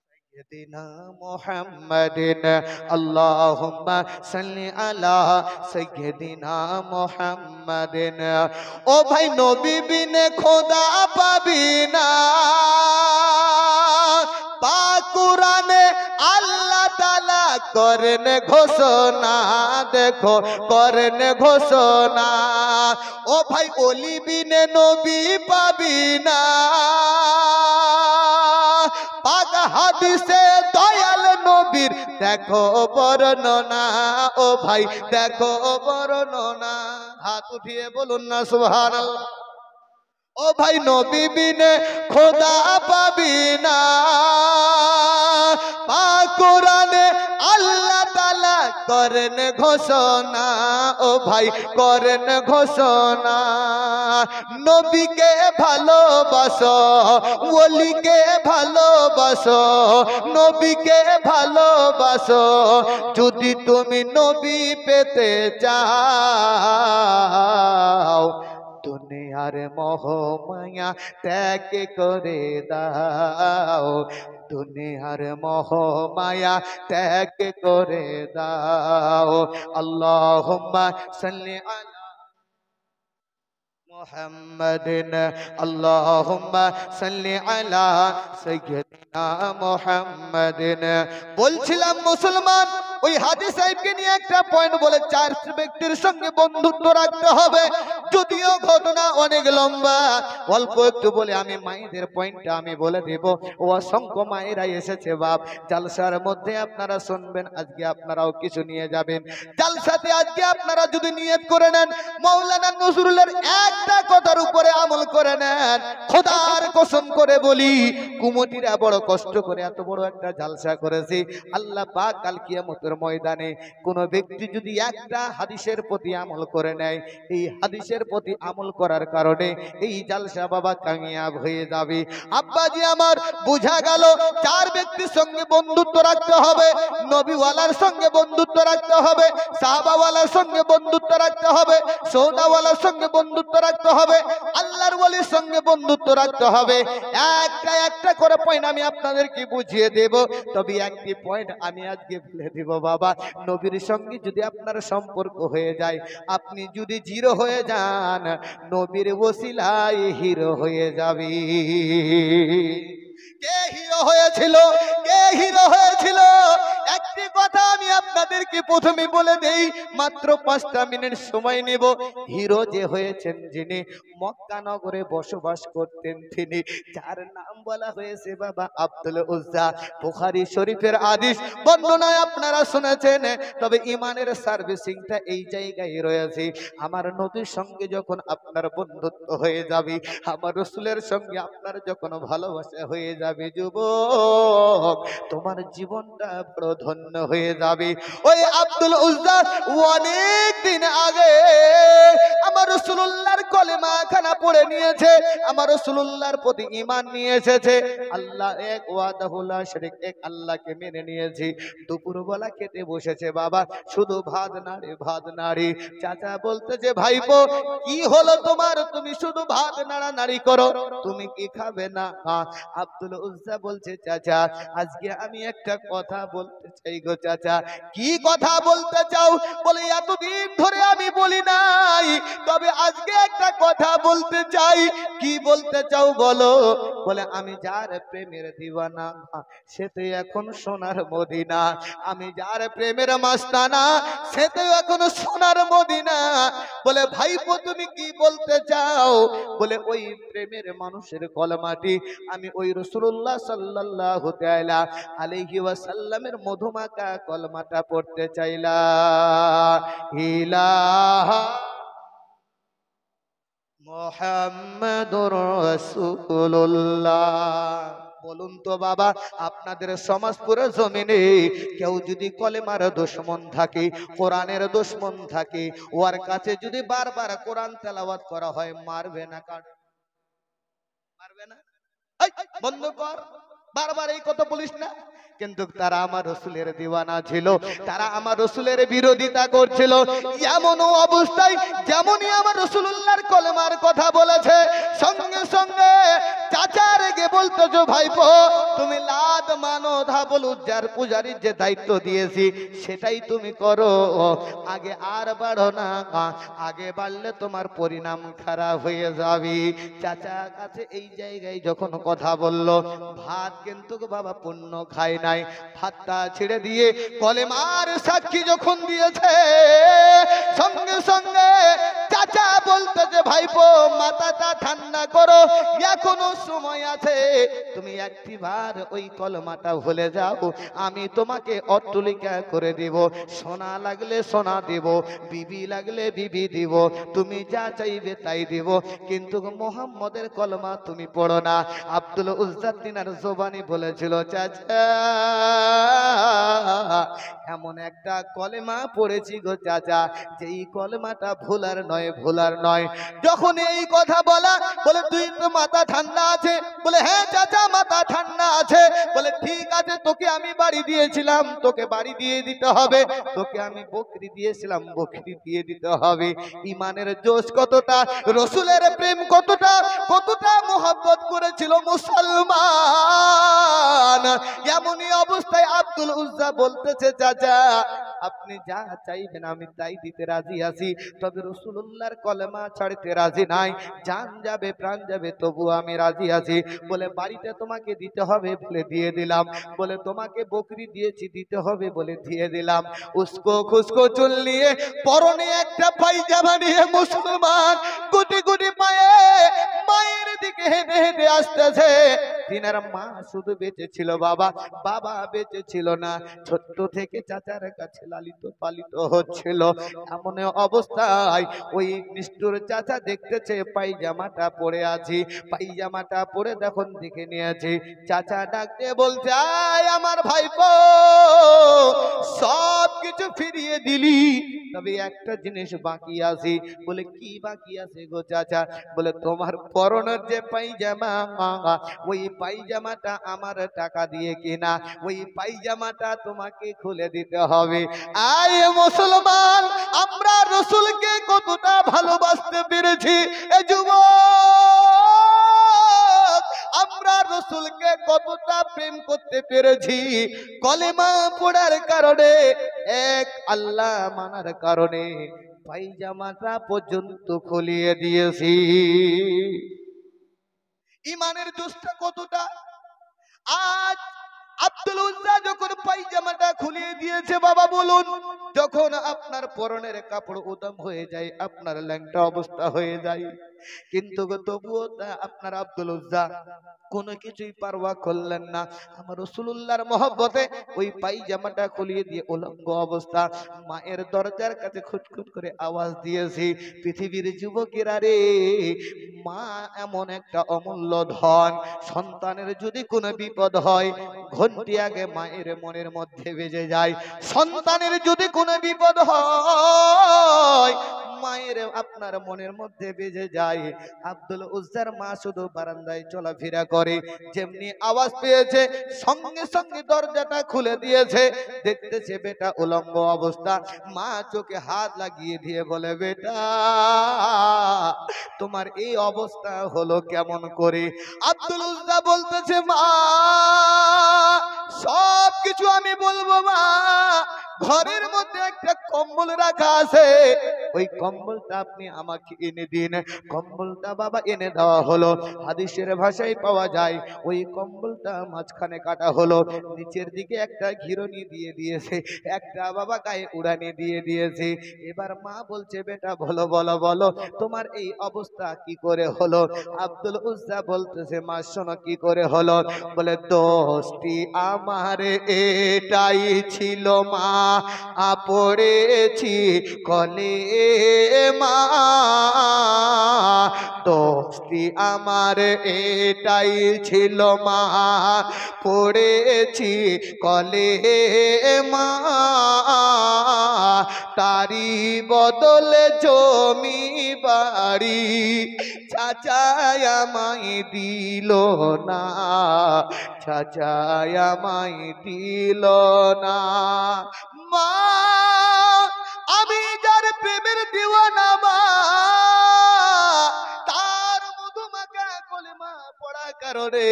সাইয়্যিদিনা মুহাম্মাদিন, আল্লাহুম্মা সাল্লি আলা সাইয়্যিদিনা মুহাম্মাদিন। ও ভাই নবী বিনে খোদা পাবি না, পাক কুরআনে আল্লাহ তাআলা করেন ঘোষণা, দেখো করেন ঘোষণা। ও ভাই ওলি বিনে নবী পাবি না, পাক হাদিসে দয়াল নবীর দেখো বর্ণনা। ও ভাই দেখো বর্ণনা। হাত উঠিয়ে বলুন না সুবহানাল্লাহ। ও ভাই নবী বিনে খোদা পাবি না, পাক কুরআনে আল্লাহ তাআলা করেন ঘোষণা। ও ভাই করেন ঘোষণা। নবীকে ভালোবাসো, ওলিকে ভালোবাসো, নবীকে ভালোবাসো, যদি তুমি নবী পেতে চাও। দুনিয়ার মোহ মায়া ত্যাগ করে দাও, দুনিয়ার মোহ মায়া ত্যাগ করে দাও। আল্লাহুম্মা সাল্লি আলা মুহাম্মাদিন, আল্লাহুম্মা সাল্লি আলা সাইয়্যিদিনা মুহাম্মাদিন। বলছিলাম মুসলমান ওই হাজী সাহেবকে নিয়ে একটা পয়েন্ট বলে, চার ব্যক্তির সঙ্গে বন্ধুত্ব রাখতে হবে। যদিও ঘটনা অনেক লম্বা, অল্প একটু বলে আমি মায়েদের পয়েন্টটা আমি বলে দেব। ও অসংখ্য মায়েরা এসেছে বাপ জালসার মধ্যে, আপনারা শুনবেন, আজকে আপনারাও কিছু নিয়ে যাবেন জালসাতে। আজকে আপনারা যদি নিয়ত করে নেন মাওলানা নজরুলের একটা কথার উপরে আমল করে নেন, খোদার কসম করে বলি কুমটিরা বড় কষ্ট করে এত বড় একটা জালসা করেছি। আল্লাহ পাক কাল কিয়ামতের ময়দানে কোন ব্যক্তি যদি একটা হাদিসের প্রতি আমল করে নেয়, এই হাদিসের প্রতি আমল করার কারণে এই জালসা বাবা কামিয়াব হয়ে যাবে। আব্বাজি আমার বোঝা গেল চার ব্যক্তির সঙ্গে বন্ধুত্ব রাখতে হবে। নবীওয়ালার সঙ্গে বন্ধুত্ব রাখতে হবে, সাহাবাওয়ালার সঙ্গে বন্ধুত্ব রাখতে হবে, সৌদাওয়ালার সঙ্গে বন্ধুত্ব রাখতে হবে, আল্লাহর ওলির সঙ্গে বন্ধুত্ব রাখতে হবে। একটা একটা করে পয়েন্ট আমি আপনাদেরকে বুঝিয়ে দেব। তবে একটি পয়েন্ট আমি আজকে বলে দেব বাবা, নবীর সঙ্গে যদি আপনার সম্পর্ক হয়ে যায়, আপনি যদি জিরো হয়ে যান, নবীর ওসিলায় হিরো হয়ে যাবে। কে হিরো হয়েছিল, কে হিরো হয়েছিল? একটি কথা আমি আপনাদেরকে প্রথমে বলে দেই, মাত্র 5টা মিনিট সময় নেব। হিরো যে হয়েছেন যিনি মক্কা নগরে বসবাস করতেন, তিনি যার নাম বলা হয়েছে বাবা আব্দুল উজ্জা। বুখারী শরীফের হাদিস বর্ণনায় আপনারা শুনেছেন। তবে ইমানের সার্ভিসিংটা এই জায়গায় রয়েছে। আমার নবীর সঙ্গে যখন আপনার বন্ধুত্ব হয়ে যাবে, আমার রাসূলের সঙ্গে আপনার যখন ভালোবাসা হয়ে যাবে, যুবক তোমার জীবনটা বড় ধন্য হয়ে যাবে। ওই আব্দুল উজ্জা অনেক দিন আগে আমার রাসূলুল্লাহর কলেমা খানা পড়ে নিয়েছে, আমার রাসূলুল্লাহর প্রতি ঈমান নিয়ে এসেছে। আল্লাহ এক, ওয়াহদাহুল শারীক এক, আল্লাহকে মেনে নিয়েছি। দুপুরবেলা খেতে বসেছে বাবা, শুধু ভাত নাড়ে ভাত নাড়ি। চাচা বলতেছে, ভাইপো কি হলো তোমার, তুমি শুধু ভাত নাড়ানাড়ি করো, তুমি কি খাবে না? আব্দুল উজ্জা বলছে, চাচা আজকে আমি একটা কথা বলতে চাই গো চাচা। কি কথা বলতে চাও? বলে এতদিন ধরে আমি বলি নাই, তবে আজকে একটা কথা বলতে চাই। কি বলতে চাও বলো? বলে আমি যার প্রেমের দিওয়ানা, সে তো এখন সোনার মদিনা। আমি যার প্রেমের মাস্তানা, সে তো এখন সোনার মদিনা। বলে ভাইপো তুমি কি বলতে চাও? বলে ওই প্রেমের মানুষের কলমাটি আমি ওই রাসূলুল্লাহ সাল্লাল্লাহু তাআলা আলাইহি ওয়াসাল্লামের মধুমাখা কলমাটা পড়তে চাইলা। ইলাহা মুহাম্মাদুর রাসূলুল্লাহ। বলুন তো বাবা, আপনাদের সমাজপুরের জমিনে কেউ যদি কলেমার দুশমন থাকে, কোরআনের দুশমন থাকে, ওর কাছে যদি বারবার কোরআন তেলাওয়াত করা হয়, মারবে না? মারবে না? এই বন্ধ কর, বারবার এই কথা বলিস না। কিন্তু তারা আমার রসুলের দিওয়ানা ছিল, তারা আমার রসুলের বিরোধিতা করছিল। এমন অবস্থায় যেমনই আমার রসুলুল্লাহর কলেমার কথা বলেছে, সঙ্গে সঙ্গে চাচা রেগে বলতেছো, ভাইপো তুমি লাদ মানো ধাবল উজ্জার পূজারীর যে দায়িত্ব দিয়েছি সেটাই তুমি করো, আগে আর বাড়ো না, আগে বাড়লে তোমার পরিণাম খারাপ হয়ে যাবে। চাচা কাছে এই জায়গায় যখন কথা বলল, ভাত কিন্তু বাবা পূর্ণ খায় নাই, ভাতটা ছেড়ে দিয়ে কলেমার সাক্ষী যখন দিয়েছে, সঙ্গে সঙ্গে চাচা বলতে যে ভাইপো মাথাটা ঠান্ডা করো, এখনো সময় আছে, তুমি একটিবার ওই কলমাটা ভুলে যাও, আমি তোমাকে অট্টলিকা করে দিব, সোনা লাগলে সোনা দিব, বিবি লাগলে বিবি দিব, তুমি যা চাইবে তাই দিব, কিন্তু মোহাম্মদের কলমা তুমি পড়ো না। আব্দুল উজ্জা তিনার জবানি বলেছিল, চাচা এমন একটা কলেমা পড়েছি গো চাচা, যেই কলেমাটা ভোলার নয়, ভোলার নয়। যখন এই কথা বলা, বলে তুই তো মাথা ঠান্ডা আছে? বলে হ্যাঁ চাচা মাথা ঠান্ডা আছে। বলে ঠিক আছে, তোকে আমি বাড়ি দিয়েছিলাম, তোকে বাড়ি দিয়ে দিতে হবে, তোকে আমি বকরি দিয়েছিলাম, বকরি দিয়ে দিতে হবে। ইমানের জোশ কতটা, রসুলের প্রেম কতটা, কতটা মোহাব্বত করেছিল মুসলমান। এমনই অবস্থায় আব্দুল উজ্জা বলতেছে, চাচা আপনি যা চাইবেন আমি তাই দিতে রাজি আছি, তবে রাসূলুল্লাহর কলেমা ছাড়তে রাজি নাই, জান যাবে প্রাণ যাবে তবু আমি রাজি আছি। বলে বাড়িতে তোমাকে দিতে হবে, বলে দিয়ে দিলাম। বলে তোমাকে বকরি দিয়েছি, দিতে হবে, বলে দিয়ে দিলাম। উস্কো খুস্কো চুল নিয়ে, পরনে একটা পায়জামা নিয়ে মুসলমান গুটি গুটি পায়ে মায়ের দিকে হেঁটে হেঁটে আসতেছে। তিনার মা শুধু বেঁচে ছিল, বাবা বাবা বেঁচে ছিল না, ছোট্ট থেকে চাচার কাছে লালিত পালিত হচ্ছিল। এমন অবস্থায় ওই নিষ্ঠুর চাচা দেখতেছে পায়জামাটা পরে আছি, পায়জামাটা পরে দেখুন দেখে নিয়েছি। চাচা ডাক দিয়ে বলছে, আয় আমার ভাইপো, সব কিছু ফিরিয়ে দিলি, তবে একটা জিনিস বাকি আছে। বলে কি বাকি আছে গো চাচা? বলে তোমার পরনের যে পায়জামা, ওই পায়জামাটা আমার টাকা দিয়ে কিনা, ওই পায়জামাটা তোমাকে খুলে দিতে হবে। আয় মুসলমান, আমরা রসুলকে কতটা ভালোবাসতে পেরেছি এ যুবক, আমরা রসুলকে কতটা প্রেম করতে পেরেছি, কলেমা পড়ার কারণে, এক আল্লাহ মানার কারণে পায়জামাটা পর্যন্ত খুলিয়ে দিয়েছি। ইমানের জোশটা কতটা! আজ আব্দুল উজ্জা যখন পায়জামাটা খুলিয়ে দিয়েছে, বাবা বলুন, যখন আপনার পরনের কাপড় উদাম হয়ে যায়, আপনার ল্যাংটা অবস্থা হয়ে যায়, কিন্তু তবুও আপনার আব্দুল উজ্জা কোনো কিছুই পারওয়া করলেন না। আমার রাসূলুল্লাহর মহব্বতে ওই পায়জামাটা খুলিয়ে দিয়ে উলঙ্গ অবস্থা মায়ের দরজার কাছে খুটখুট করে আওয়াজ দিয়েছি। পৃথিবীর যুবকেরা রে, মা এমন একটা অমূল্য ধন, সন্তানের যদি কোনো বিপদ হয় ঘন্টি আগে মায়ের মনের মধ্যে বেজে যায়। সন্তানের যদি কোনো বিপদ হয় মায়ের আপনার মনের মধ্যে বেজে যায়। আব্দুল উজ্জার মা শুধু বারান্দায় চলাফেরা করে, যেমনি আওয়াজ পেয়েছে সঙ্গে সঙ্গে দরজাটা খুলে দিয়েছে, দেখতেছে বেটা উলঙ্গ অবস্থা। মা চোখে হাত লাগিয়ে দিয়ে বলে, বেটা তোমার এই অবস্থা হলো কেমন করে? আব্দুল উজ্জা বলতেছে, মা সব কিছু আমি বলবো মা, ঘরের মধ্যে একটা কম্বল রাখা আছে, ওই কম্বলটা আপনি আমাকে এনে দিন। কম্বলটা বাবা এনে দেওয়া হলো। হাদিসের ভাষায় পাওয়া যায় ওই কম্বলটা মাঝখানে কাটা হলো, নিচের দিকে একটা ঘিরনি দিয়ে দিয়েছে, একটা বাবা গায়ে উড়ানি দিয়ে দিয়েছে। এবার মা বলছে, বেটা বলো বলো বলো তোমার এই অবস্থা কি করে হলো? আব্দুল উজ্জা বলতেছে, মা শোনো কি করে হলো। বলে দোষটি আমার এটাই ছিল মা, পড়েছি কলে মা, দোস্তি আমার এটাই ছিল মা, পড়েছি কলে মা, তারি বদলে জমি বাড়ি চাচায় আমায় দিল না, চাচায় আমায় দিল না। মা, আমি যার প্রেমের দিওয়ানা মা, তার মধুমাখা কলেমা পড়া কারণে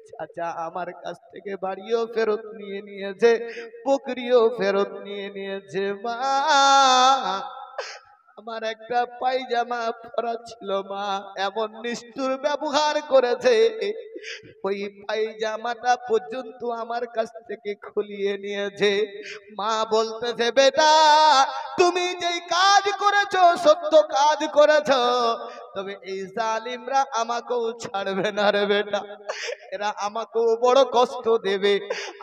চাচা আমার কাছ থেকে বাড়িও ফেরত নিয়ে নিয়েছে, বকরিও ফেরত নিয়ে নিয়েছে। মা, আমার একটা পায়জামা পরা ছিল মা, এমন নিষ্ঠুর ব্যবহার করেছে, ওই পায়জামাটা পর্যন্ত আমার কাছ থেকে খুলিয়ে নিয়েছে। মা বলতেছে, বেটা তুমি যেই কাজ করেছো সত্য কাজ করেছো, তবে এই জালিমরা আমাকেও ছাড়বে না রে বেটা, এরা আমাকেও বড় কষ্ট দেবে।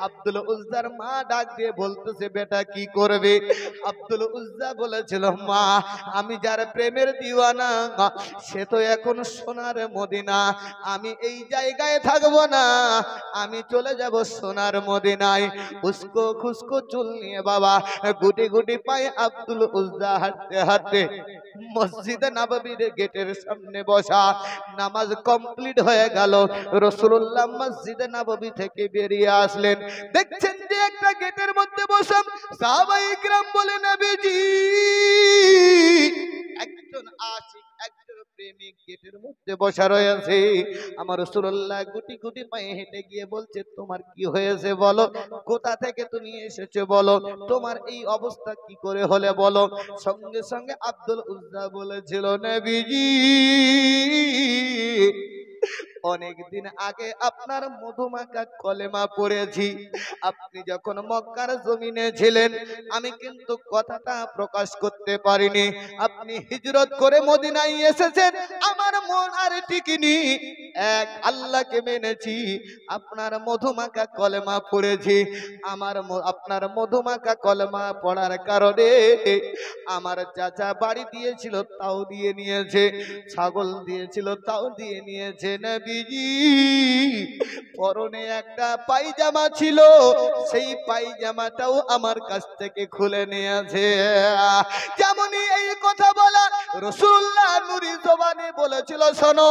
আব্দুল উজ্জার মা ডাক দিয়ে বলতেছে, বেটা কি করবে? আব্দুল উজ্জা বলেছিল, মা আমি যার প্রেমের দিওয়ানা সে তো এখন সোনার মদিনা, আমি এই জায়গায় থাকবো না, আমি চলে যাব সোনার মদিনায়। উস্কো খুস্কো চুল নিয়ে বাবা গুটি গুটি পায়ে আব্দুল উজ্জা হাঁটতে হাঁটতে মসজিদে নববীর গেটের সামনে বসা। নামাজ কমপ্লিট হয়ে গেল, রাসূলুল্লাহ মসজিদে নববী থেকে বেরিয়ে আসলেন, দেখছেন যে একটা গেটের মধ্যে বসা সাহাবায়ে কিরাম বলে, নবীজি একজন আশিক একজন প্রেমিক গেটের মধ্যে বসা রয়েছে। আমার রাসূলুল্লাহ গুটি গুটি পায়ে হেঁটে গিয়ে বলছে, তোমার কি হয়েছে বলো, কোথা থেকে তুমি এসেছো বলো, তোমার এই অবস্থা কি করে হলে বলো। সঙ্গে সঙ্গে আব্দুল উজ্জা বলেছিল, নবীজি অনেক দিন আগে আপনার মধুমাখা কলেমা পড়েছি, আপনি যখন মক্কার জমিনে ছিলেন আমি কিন্তু কথাটা প্রকাশ করতে পারিনি, আপনি হিজরত করে মদিনায় এসেছেন, আমার মন আর টিকেনি, এক আল্লাহকে মেনেছি, আপনার মধুমাখা কলেমা পড়েছি, আপনার মধুমাখা কলেমা পড়ার কারণে আমার চাচা বাড়ি দিয়েছিল তাও দিয়ে নিয়েছে, ছাগল দিয়েছিল তাও দিয়ে নিয়েছে। নবীজি পরনে একটা পায়জামা ছিল, সেই পায়জামাটাও আমার কাছ থেকে খুলে নিয়েছে। যেমনই এই কথা বলা রাসূলুল্লাহ নূরি জবানে বলেছিল, শোনো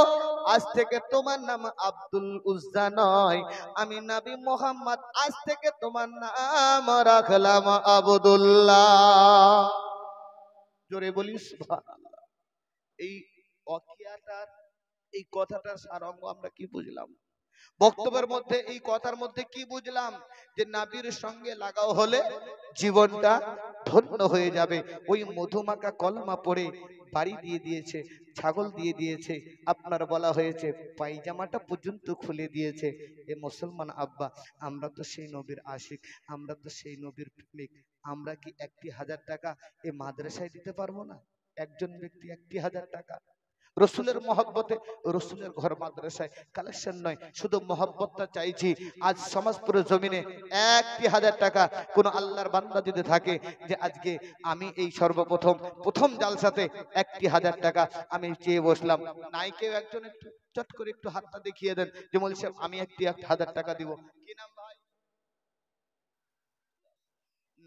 আজ থেকে তোমার নাম আব্দুল উজ্জা নয়, আমি নবী মুহাম্মদ আজ থেকে তোমার নাম রাখলাম আবদুল্লাহ। জোরে বলি সুবহানাল্লাহ। এই ওয়াকিয়াটার এই কথাটার সারঙ্গ আমরা কি বুঝলাম? বক্তব্যের মধ্যে এই কথার মধ্যে কি বুঝলাম? যে নবীর সঙ্গে লাগাও হলে জীবনটা ধন্য হয়ে যাবে। ওই মধুমাখা কলমা পড়ে বাড়ি দিয়ে দিয়েছে, ছাগল দিয়ে দিয়েছে, আপনার বলা হয়েছে পায়জামাটা পর্যন্ত খুলে দিয়েছে। এ মুসলমান আব্বা, আমরা তো সেই নবীর আশিক, আমরা তো সেই নবীর প্রেমিক, আমরা কি 1000 টাকা এ মাদ্রাসায় দিতে পারবো না? একজন ব্যক্তি 1000 টাকা রসুলের মহব্বতে, রসুলের ঘর মাদ্রাসায় কালেকশন নয়, শুধু মহব্বতটা চাইছি। আজ সমাজপুরের জমিনে 1000 টাকা কোন আল্লাহর বান্দা যদি থাকে যে আজকে আমি এই প্রথম জালসাতে 1000 টাকা আমি চেয়ে বসলাম, নাই কেউ একজন একটু চট করে একটু হাতটা দেখিয়ে দেন যে মৌলভী সাহেব আমি 1000 টাকা দিব। কি নাম ভাই?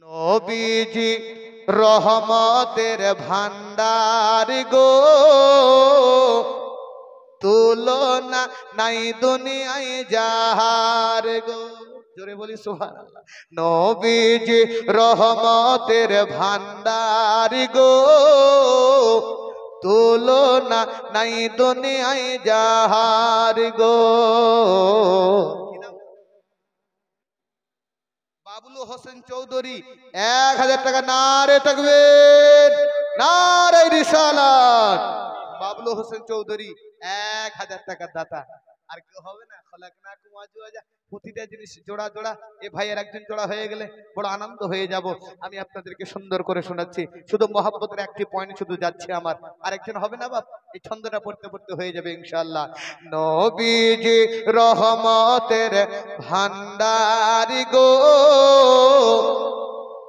নবীজি রহমতের ভান্ডার গো, তুলনা নাই দুনিয়ায় যাহার গো। জোরে বলি সুবহানাল্লাহ। নবীজি রহমতের ভান্ডার গো, তুলনা নাই দুনিয়ায় যাহার গো। বাবলু হোসেন চৌধুরী 1000 টাকা। নারে তাকবীর, নারে রিসালাত। বাবলু হোসেন চৌধুরী 1000 টাকা দাতা। আর কেউ হবে না? খলাকনাকুম আজওয়াজা, প্রতিটা জিনিস জোড়া জোড়া। এ ভাইয়ের একজন জোড়া হয়ে গেলে বড় আনন্দ হয়ে যাব। আমি আপনাদেরকে সুন্দর করে শোনাচ্ছি, শুধু মহব্বতের একটি পয়েন্ট শুধু যাচ্ছে আমার। আরেকজন হবে না বাপ? এই ছন্দটা পড়তে পড়তে হয়ে যাবে ইনশাআল্লাহ। নবীজি রহমতের ভান্ডার গো,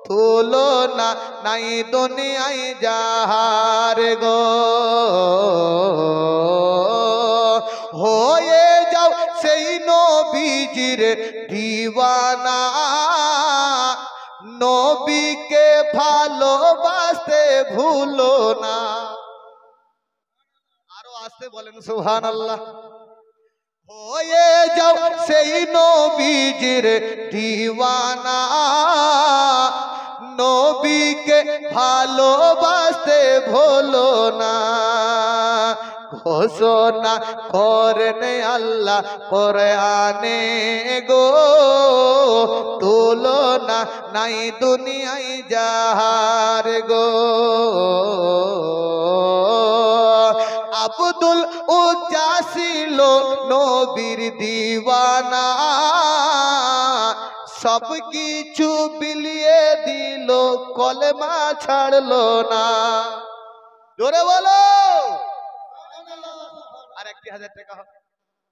তুলনা নাই দুনিয়ায় যাহার গো। হয়ে যাও সেই নবীজির দিওয়ানা, নবীকে ভালোবাসতে ভুলো না। আরো আসতে বলেন সুবহানাল্লাহ। হয়ে যাও সেই নবীজির দিওয়ানা, নবীকে ভালোবাসতে ভুলো না। ঘোষণা করেন আল্লাহ কোরআনে গো, তুলনা নাই দুনিয়ায় যাহার গো। আব্দুল উজ্জা ছিল নবীর দিওয়ানা, সব কিছু বিলিয়ে দিল কলেমা ছাড়লো না। জোরে বলো। আর 1,000 টাকা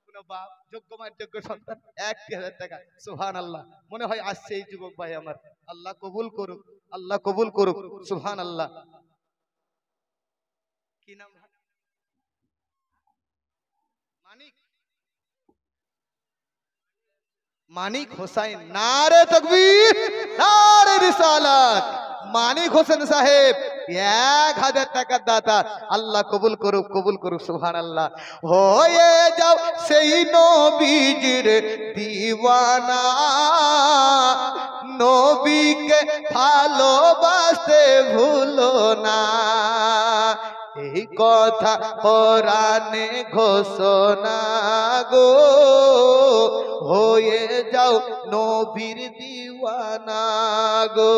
কোন বাপ যোগ্য মায়ের যোগ্য সন্তান 1,000 টাকা। সুবহানাল্লাহ। মনে হয় আসছে এই যুবক ভাই আমার, আল্লাহ কবুল করুক, আল্লাহ কবুল করুক। সুবহানাল্লাহ। কি নাম? মানিক, মানিক হোসেন। নারে তাকবীর, নারে রিসালাত। মানিক হোসেন সাহেব 1,000 টাকার দাতা, আল্লাহ কবুল করুক, কবুল করুক। সুবহানাল্লাহ। হয়ে যাও সেই নবীজির দিওয়ানা, নবীকে ভালোবাসতে ভুলো না। এই কথা কোরআনে ঘোষণা গো, হয়ে যাও নবীর দিওয়ানা গো।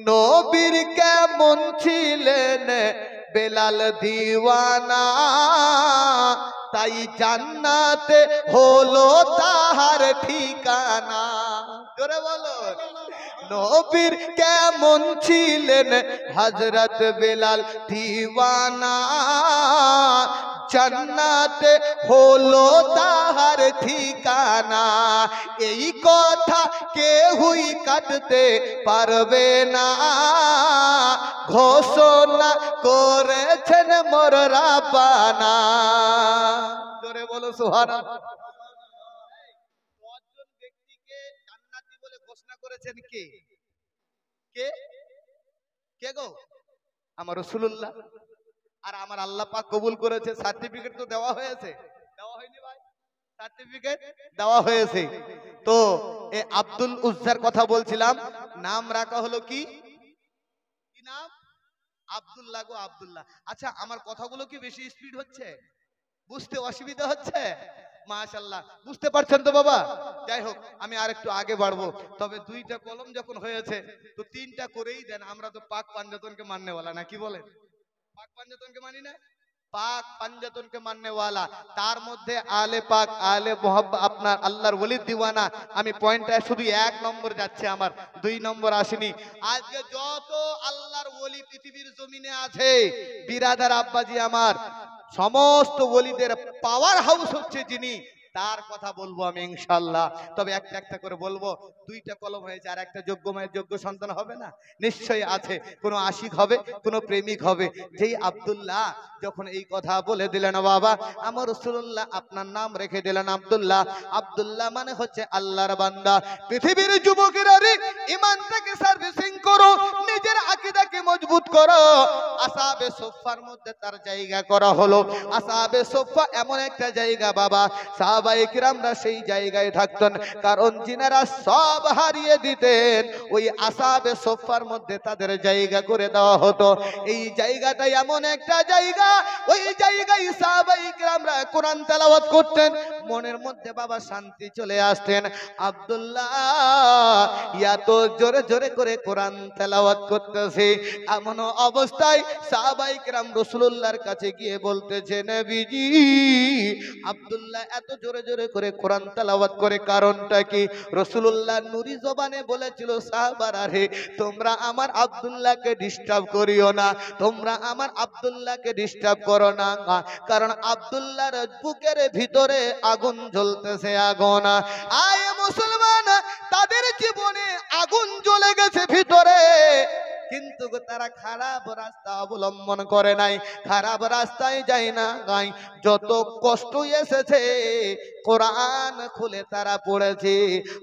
নবীর কেমন ছিলেন বেলাল দিওয়ানা, তাই জান্নাতে হলো তাহার ঠিকানা। জোরে বলো। নবীর কেমন ছিলেন হযরত বেলাল দিওয়ানা, জান্নাতে হলো তাহার ঠিকানা। এই কথা কেউই কাটতে পারবে না, ঘোষণা করেছেন মোর রাব্বানা। জোরে বলো সুবহানাল্লাহ। 10 জন ব্যক্তিকে জান্নাতি বলে ঘোষণা করেছেন কে? কে কে গো? আমার রাসূলুল্লাহ। আর আমার আল্লাহ পাক কবুল করেছে। সার্টিফিকেট তো দেওয়া হয়েছে, দেওয়া হয়নি ভাই? সার্টিফিকেট দেওয়া হয়েছে। তো এই আব্দুল উজ্জার কথা বলছিলাম, নাম রাখা হলো কি? কি নাম? আব্দুল্লাহ গো, আব্দুল্লাহ। আচ্ছা, আমার কথাগুলো কি বেশি স্পিড হচ্ছে? বুঝতে অসুবিধা হচ্ছে? মাশাআল্লাহ, বুঝতে পারছেন তো বাবা? যাই হোক, আমি আর একটু আগে বাড়বো। তবে 2টা কলম যখন হয়েছে তো 3টা করেই দেন। আমরা তো পাক পাঞ্জাতনকে মাননেওয়ালা না, কি বলেন? পাক পাঞ্জাতনকে মানি না? পাক পাঞ্জাতনকে মাননেওয়ালা, তার মধ্যে আলে পাক, আলে মোহাব্বত, আপনার আল্লাহর ওলির দিওয়ানা। আমি পয়েন্টটা শুধু 1 নম্বর যাচ্ছে আমার, 2 নম্বর আসেনি। আজকে যত আল্লাহর ওলি পৃথিবীর জমিনে আছে বিরাদার আব্বাজি আমার, সমস্ত ওলিদের পাওয়ার হাউস হচ্ছে যিনি, তার কথা বলবো আমি ইনশাআল্লাহ। তবে একটা একটা করে বলবো। 2টা কলম হয়েছে, আর একটা যোগ্য মায়ের যোগ্য সন্তান হবে না? নিশ্চয়ই আছে। কোনো আশিক হবে, কোনো প্রেমিক হবে। যেই আব্দুল্লাহ যখন এই কথা বলে দিলেন, বাবা আমার রাসূলুল্লাহ আপনার নাম রেখে দিলেন আব্দুল্লাহ। আব্দুল্লাহ মানে হচ্ছে আল্লাহর বান্দা। পৃথিবীর যুবকেরা রে, ঈমানটাকে সার্ভিসিং করো, নিজের আকীদাকে মজবুত করো। আসহাবে সুফফার মধ্যে তার জায়গা করা হলো। আসহাবে সুফফা এমন একটা জায়গা বাবা, সাহাবায়ে কিরামরা সেই জায়গায় থাকতেন, কারণ যিনারা সব হারিয়ে দিতেন ওই আসহাবে সুফফার মধ্যে তাদের জায়গা করে দেওয়া হতো। এই জায়গাটা এমন একটা জায়গা, ওই জায়গায় সাহাবায়ে কিরামরা কোরআন তেলাওয়াত করতেন, মনের মধ্যে বাবা শান্তি চলে আসতেন। আব্দুল্লাহ এত জোরে জোরে করে কোরআন তেলাওয়াত করতেছে, এমন অবস্থায় সাহাবায়ে কিরাম রাসূলুল্লাহর কাছে গিয়ে বলতেছে, নবীজি আব্দুল্লাহ এত জোরে জোরে করে কোরআন তেলাওয়াত করে, কারণটা কি? রাসূলুল্লাহ নূরি জবানে বলেছিল, সাহাবারা রে, তোমরা আমার আব্দুল্লাহকে ডিস্টার্ব করিও না, তোমরা আমার আব্দুল্লাহকে ডিস্টার্ব করো না, কারণ আব্দুল্লাহর বুকের ভিতরে আগুন জ্বলতেছে, আগুন। আয় মুসলমান, তাদের জীবনে আগুন জ্বলে গেছে ভিতরে, কিন্তু তারা খারাপ রাস্তা অবলম্বন করে নাই, খারাপ রাস্তায় যায় না গাই। যত কষ্ট এসেছে কোরআন খুলে তারা পড়েছে।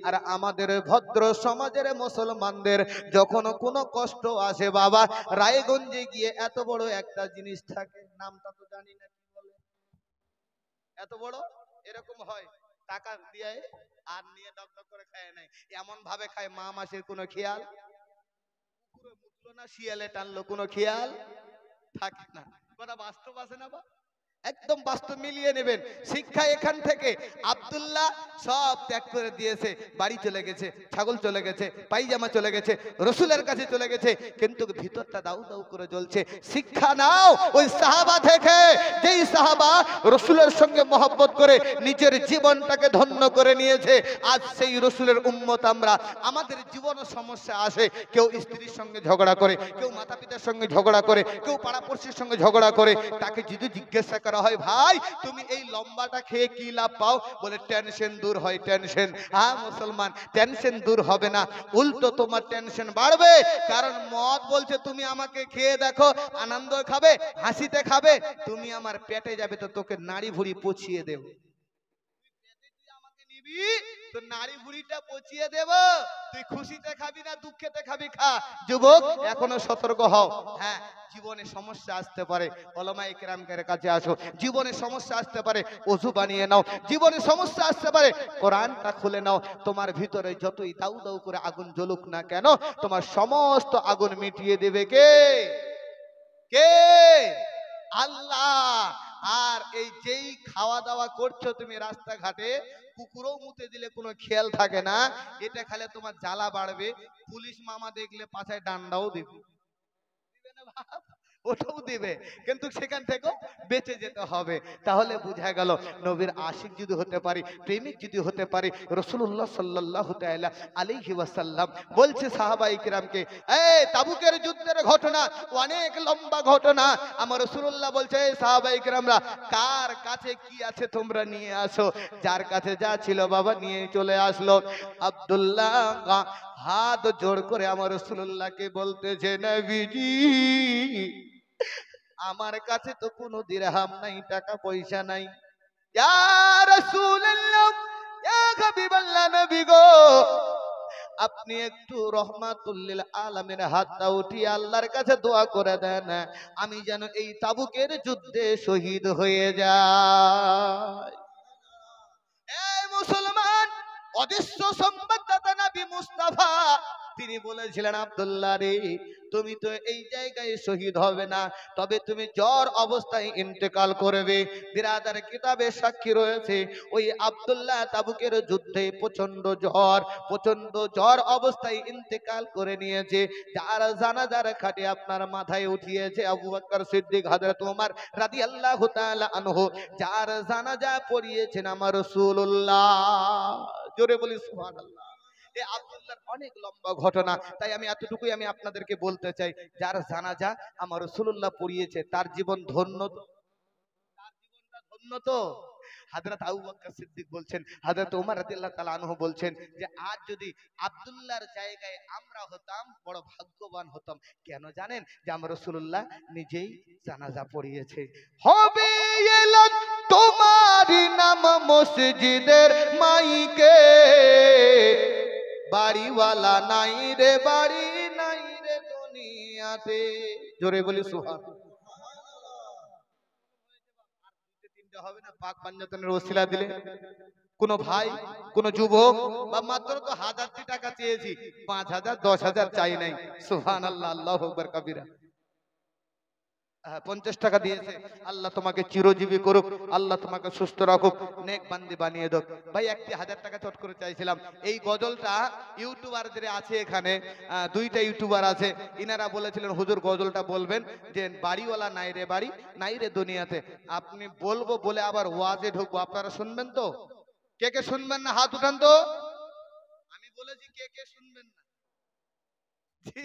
আর আমাদের ভদ্র সমাজের মুসলমানদের যখন কোনো কষ্ট আসে বাবা, রায়গঞ্জে গিয়ে এত বড় একটা জিনিস থাকে, নামটা তো জানি না কি বলে, এত বড় এরকম হয়, টাকা দিয়ে আর নিয়ে দগদগ করে খায় নাই, এমন ভাবে খায় মা মাসির কোনো খেয়াল, পুরো মুতলো না শিয়ালে টানলো, কোনো খেয়াল থাকে না। কথা বাস্তব আছে না বা? একদম বাস্তব মিলিয়ে নেবেন। শিক্ষা এখান থেকে। আব্দুল্লাহ সব ত্যাগ করে দিয়েছে, বাড়ি চলে গেছে, ছাগল চলে গেছে, পাইজামা চলে গেছে, রসুলের কাছে চলে গেছে, কিন্তু ভিতরটা দাউ দাউ করে জ্বলছে। শিক্ষা নাও ওই সাহাবা থেকে, যেই সাহাবা রসুলের সঙ্গে মহব্বত করে নিজের জীবনটাকে ধন্য করে নিয়েছে। আজ সেই রসুলের উম্মত আমরা। আমাদের জীবনে সমস্যা আসে, কেউ স্ত্রীর সঙ্গে ঝগড়া করে, কেউ মাতা পিতার সঙ্গে ঝগড়া করে, কেউ পাড়াপড়শির সঙ্গে ঝগড়া করে। তাকে যদি জিজ্ঞাসা করা হয়, ভাই তুমি এই লম্বাটা খেয়ে কি লাভ পাও, বলে টেনশন দূর হয়, টেনশন। হ্যাঁ মুসলমান, টেনশন দূর হবে না, উল্টো তোমার টেনশন বাড়বে। কারণ মদ বলছে তুমি আমাকে খেয়ে দেখো, আনন্দ খাবে, হাসিতে খাবে, তুমি আমার পেটে যাবে তো তোকে নাড়ি ভুড়ি পচিয়ে দেব। তো নারী বুড়িটা পচিয়ে দেব, তুই খুশিতে খাবি না দুঃখেতে খাবি, খা। যুবক এখনো সতর্ক হও। হ্যাঁ, জীবনে সমস্যা আসতে পারে, ওলামায়ে কেরামের কাছে আসো। জীবনে সমস্যা আসতে পারে, ওযু বানিয়ে নাও। জীবনে সমস্যা আসতে পারে, কোরআনটা খুলে নাও। তোমার ভিতরে যতই দাউ দাউ করে আগুন জ্বলুক না কেন, তোমার সমস্ত আগুন মিটিয়ে দেবে কে? কে? আল্লাহ। আর এই যেই খাওয়া দাওয়া করছো তুমি রাস্তাঘাটে, কুকুরও মুতে দিলে কোনো খেয়াল থাকে না, এটা খেলে তোমার জ্বালা বাড়বে, পুলিশ মামা দেখলে পাছায় ডান্ডাও দিবে, দিবে না বাপ? ওটাও দিবে, কিন্তু সেখান থেকেও বেঁচে যেতে হবে। তাহলে বুঝা গেল, নবীর আশিক যদি হতে পারি, প্রেমিক যদি হতে পারি, রাসূলুল্লাহ সাল্লাল্লাহু তাআলা আলাইহি ওয়াসাল্লাম বলছে সাহাবায়ে কিরামকে, এই তাবুকের যুদ্ধের ঘটনা অনেক লম্বা ঘটনা। আমার রাসূলুল্লাহ বলছে, এই সাহাবায়ে কিরামরা, কার কাছে কি আছে তোমরা নিয়ে আসো। যার কাছে যা ছিল বাবা নিয়ে চলে আসলো। আব্দুল্লাহ হাত জোড় করে আমার রাসূলুল্লাহকে বলতেছে, নবীজি আমার কাছে তো কোনো দিরহাম নাই, টাকা পয়সা নাই। ইয়া রাসূলুল্লাহ, ইয়া হাবিবাল্লাহ, নবী গো, আপনি একটু রহমাতুল লিল আলামিন হাতটা উঠিয়ে আল্লাহর কাছে দোয়া করে দেন, আমি যেন এই তাবুকের যুদ্ধে শহীদ হয়ে যাই। এই মুসলমান, অদৃশ্য সংবাদদাতা নবী মুস্তাফা তিনি বলেছিলেন, আব্দুল্লাহ রে, তুমি তো এই জায়গায় শহীদ হবে না, তবে তুমি জ্বর অবস্থায় ইন্তেকাল করবে। বিরাদার কিতাবে সাক্ষী রয়েছে, ওই আব্দুল্লাহ তাবুকের যুদ্ধে প্রচন্ড জ্বর অবস্থায় ইন্তেকাল করে নিয়েছে। যার জানাজার খাটে আপনার মাথায় উঠিয়েছে আবু বকর সিদ্দিক, হযরত ওমর রাদিয়াল্লাহু তাআলা আনহু, যার জানাজা পড়িয়েছেন আমার রাসূলুল্লাহ। জোরে বলি সুবহানাল্লাহ। এই আব্দুল্লাহর অনেক লম্বা ঘটনা, তাই আমি এতটুকুই আমি আপনাদেরকে বলতে চাই, যার জানাজা আমার রাসূলুল্লাহ পড়িয়েছে তার জীবন ধন্য তো, তার জীবনটা ধন্য তো। হযরত আবু বকর সিদ্দিক বলছেন, হযরত ওমর রাদিয়াল্লাহু তাআলা আনহু বলছেন যে আজ যদি আব্দুল্লাহর জায়গায় আমরা হতাম, বড় ভাগ্যবান হতাম। কেন জানেন? যে আমার রাসূলুল্লাহ নিজেই জানাজা পড়িয়েছে। হবে এলান তোমারই নাম মসজিদের মাইকে, বাড়িওয়ালা নাই রে, বাড়ি নাই রে দুনিয়াতে। জোরে বলি সুবহানাল্লাহ। হবে না পাক পাঞ্জাতনের ওসিলা দিলে, কোন ভাই কোন যুবক বা মাত্র তো 1000টি টাকা চেয়েছি, 5000 10,000 চাই নাই। সুবহানাল্লাহ, আল্লাহু আকবার কবিরা। 50 টাকা দিয়েছে, আল্লাহ তোমাকে চিরজীবী করুক, আল্লাহ তোমাকে সুস্থ রাখুক, নেক বান্দি বানিয়ে দাও। ভাই একটি 1000 টাকা চট করে চাইছিলাম। এই গজলটা ইউটিউবারদের আছে এখানে, দুইটা ইউটিউবার আছে, ইনারা বলেছিলেন হুজুর গজলটা বলবেন যে বাড়িওয়ালা নাই রে, বাড়ি নাই রে দুনিয়াতে। আপনি বলবো বলে আবার ওয়াজে ঢুকবো, আপনারা শুনবেন তো? কে কে শুনবেন না হাত উঠান তো। আমি বলেছি কে কে শুনবেন না। জি,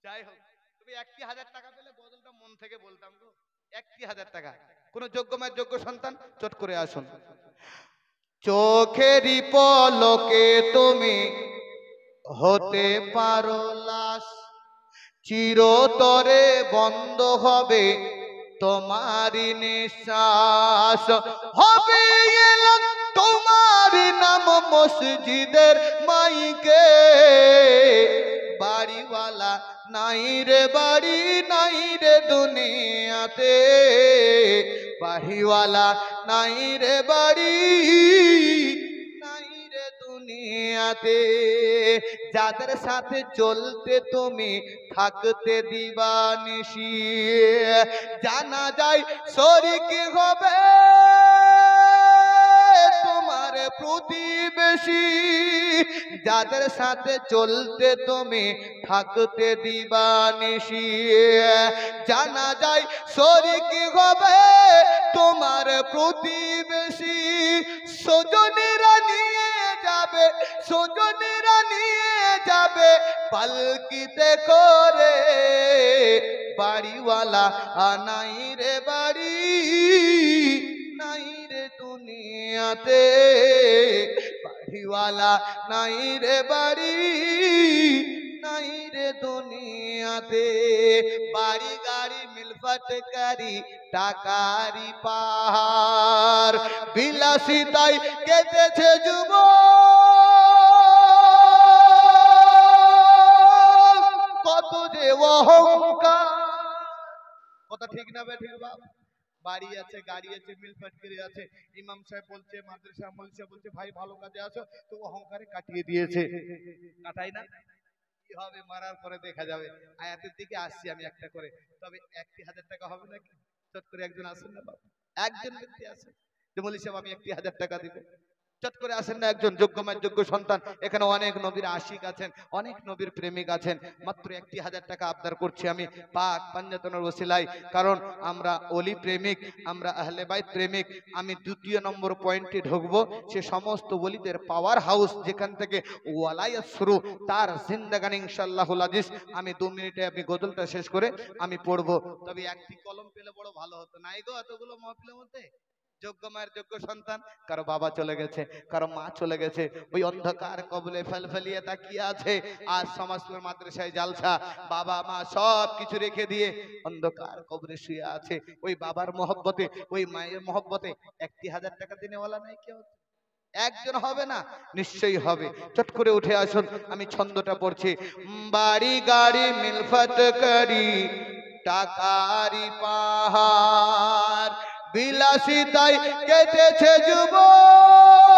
যাই হোক, তুমি একটি 1000 টাকা পেলে বদলটা মন থেকে বলতাম গো। একটি 1000 টাকা, কোন যোগ্য মায়ের যোগ্য সন্তান চট করে আসুন। চোখেরই পলকে তুমি হতে পারো লাশ, চিরতরে বন্ধ হবে তোমারই নিঃশ্বাস। হবে এলান তোমারই নাম মসজিদের মাইকে, বাড়িওয়ালা নাই রে বাড়ি, নাই রে দুনিয়াতে, বাড়িওয়ালা নাই রে বাড়ি, নাই রে দুনিয়াতে। যাদের সাথে চলতে তুমি থাকতে দিবানিশি, জানা যায় শরিক হবে তোমার প্রতিবেশী। যাদের সাথে চলতে তুমি থাকতে দিবানিশি, জানা যায় শরিক হবে তোমার প্রতিবেশী। স্বজনেরা নিয়ে যাবে, স্বজনেরা নিয়ে যাবে পালকিতে করে, বাড়িওয়ালা নাই রে বাড়ি, নাই রে দুনিয়াতে, বাড়িওয়ালা নাই রে বাড়ি, নাই রে দুনিয়াতে। বাড়ি গাড়ি মিলফটকারি টাকারি পাহাড়, বিলাসিতাই কেটেছে যুবক, কত যে অহংকার। কথা ঠিক না বে ঠিক বাপ? বাড়ি আছে, গাড়ি আছে, মিল ফ্যাক্টরি আছে, ইমাম সাহেব বলছে, মাদ্রাসা মলসা বলছে ভাই ভালো কাজে আসো, তো অহংকারে কাটিয়ে দিয়েছে। কাটাই না? কি হবে মারার পরে দেখা যাবে। আয়াতের দিকে আসছি আমি একটা করে। তবে 1,000 টাকা হবে নাকি? চট করে একজন আসেন না বাবা, একজন ব্যক্তি আসেন যে বলি সাহেব আমি 1,000 টাকা দিব। চট করে আসেন না একজন যোগ্য মায়ের যোগ্য সন্তান। এখানে অনেক নবীর আশিক আছেন, অনেক নবীর প্রেমিক আছেন। মাত্র 1,000 টাকা আবদার করছি আমি পাক পাঞ্জাতনের ওসিলায়, কারণ আমরা ওলি প্রেমিক, আমরা আহলে বাইত প্রেমিক। আমি দ্বিতীয় নম্বর পয়েন্টে ঢুকবো, সে সমস্ত ওলিদের পাওয়ার হাউস যেখান থেকে ওয়ালায়াত শুরু, তার জিন্দাগানি ইনশাআল্লাহুল আজিজ। আমি 2 মিনিটে আমি গজলটা শেষ করে আমি পড়বো। তবে একটি কলম পেলে বড় ভালো হতো। নাই গো এতগুলো মাহফিলের মধ্যে যোগ্য মায়ের যোগ্য সন্তান, কারো বাবা চলে গেছে, কারো মা চলে গেছে, ওই অন্ধকার কবলে ফেলফেলিয়ে তাকিয়ে আছে। আজ সমাজপুর মাদ্রাসায় জালসা, বাবা মা সব কিছু রেখে দিয়ে অন্ধকার কবরে শুয়ে আছে। ওই বাবার মহব্বতে, ওই মায়ের মহব্বতে 1,000 টাকা দিনেওয়ালা নাই কেউ? একজন হবে না? নিশ্চয়ই হবে। চট করে উঠে আসুন, আমি ছন্দটা পড়ছি। বাড়ি গাড়ি মিলফত করি টাকারি পাহাড়, বিলাসিতাই কেটেছে যুবক,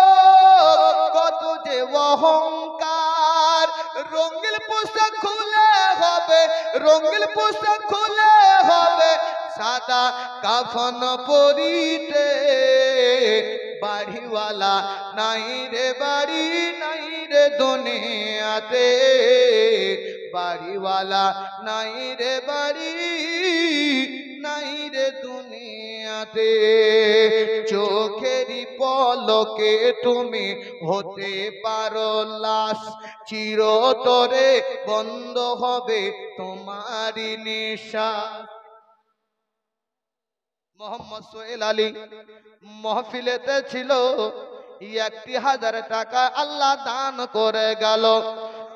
কত যে অহংকার। রঙিন পোশাক খুলে হবে, রঙিন পোশাক খুলে হবে সাদা কাফন পরিতে, বাড়িওয়ালা নাই রে বাড়ি, নাই রে দুনিয়াতে, বাড়িওয়ালা নাই রে বাড়ি, নাই রে দুনিয়াতে। চোখেরই পলকে তুমি হতে পারো লাশ, চিরতরে বন্ধ হবে তোমারই নিঃশ্বাস। মোহাম্মদ সোহেল আলী মহফিলেতে ছিল, 1,000 টাকা আল্লাহ দান করে গেল।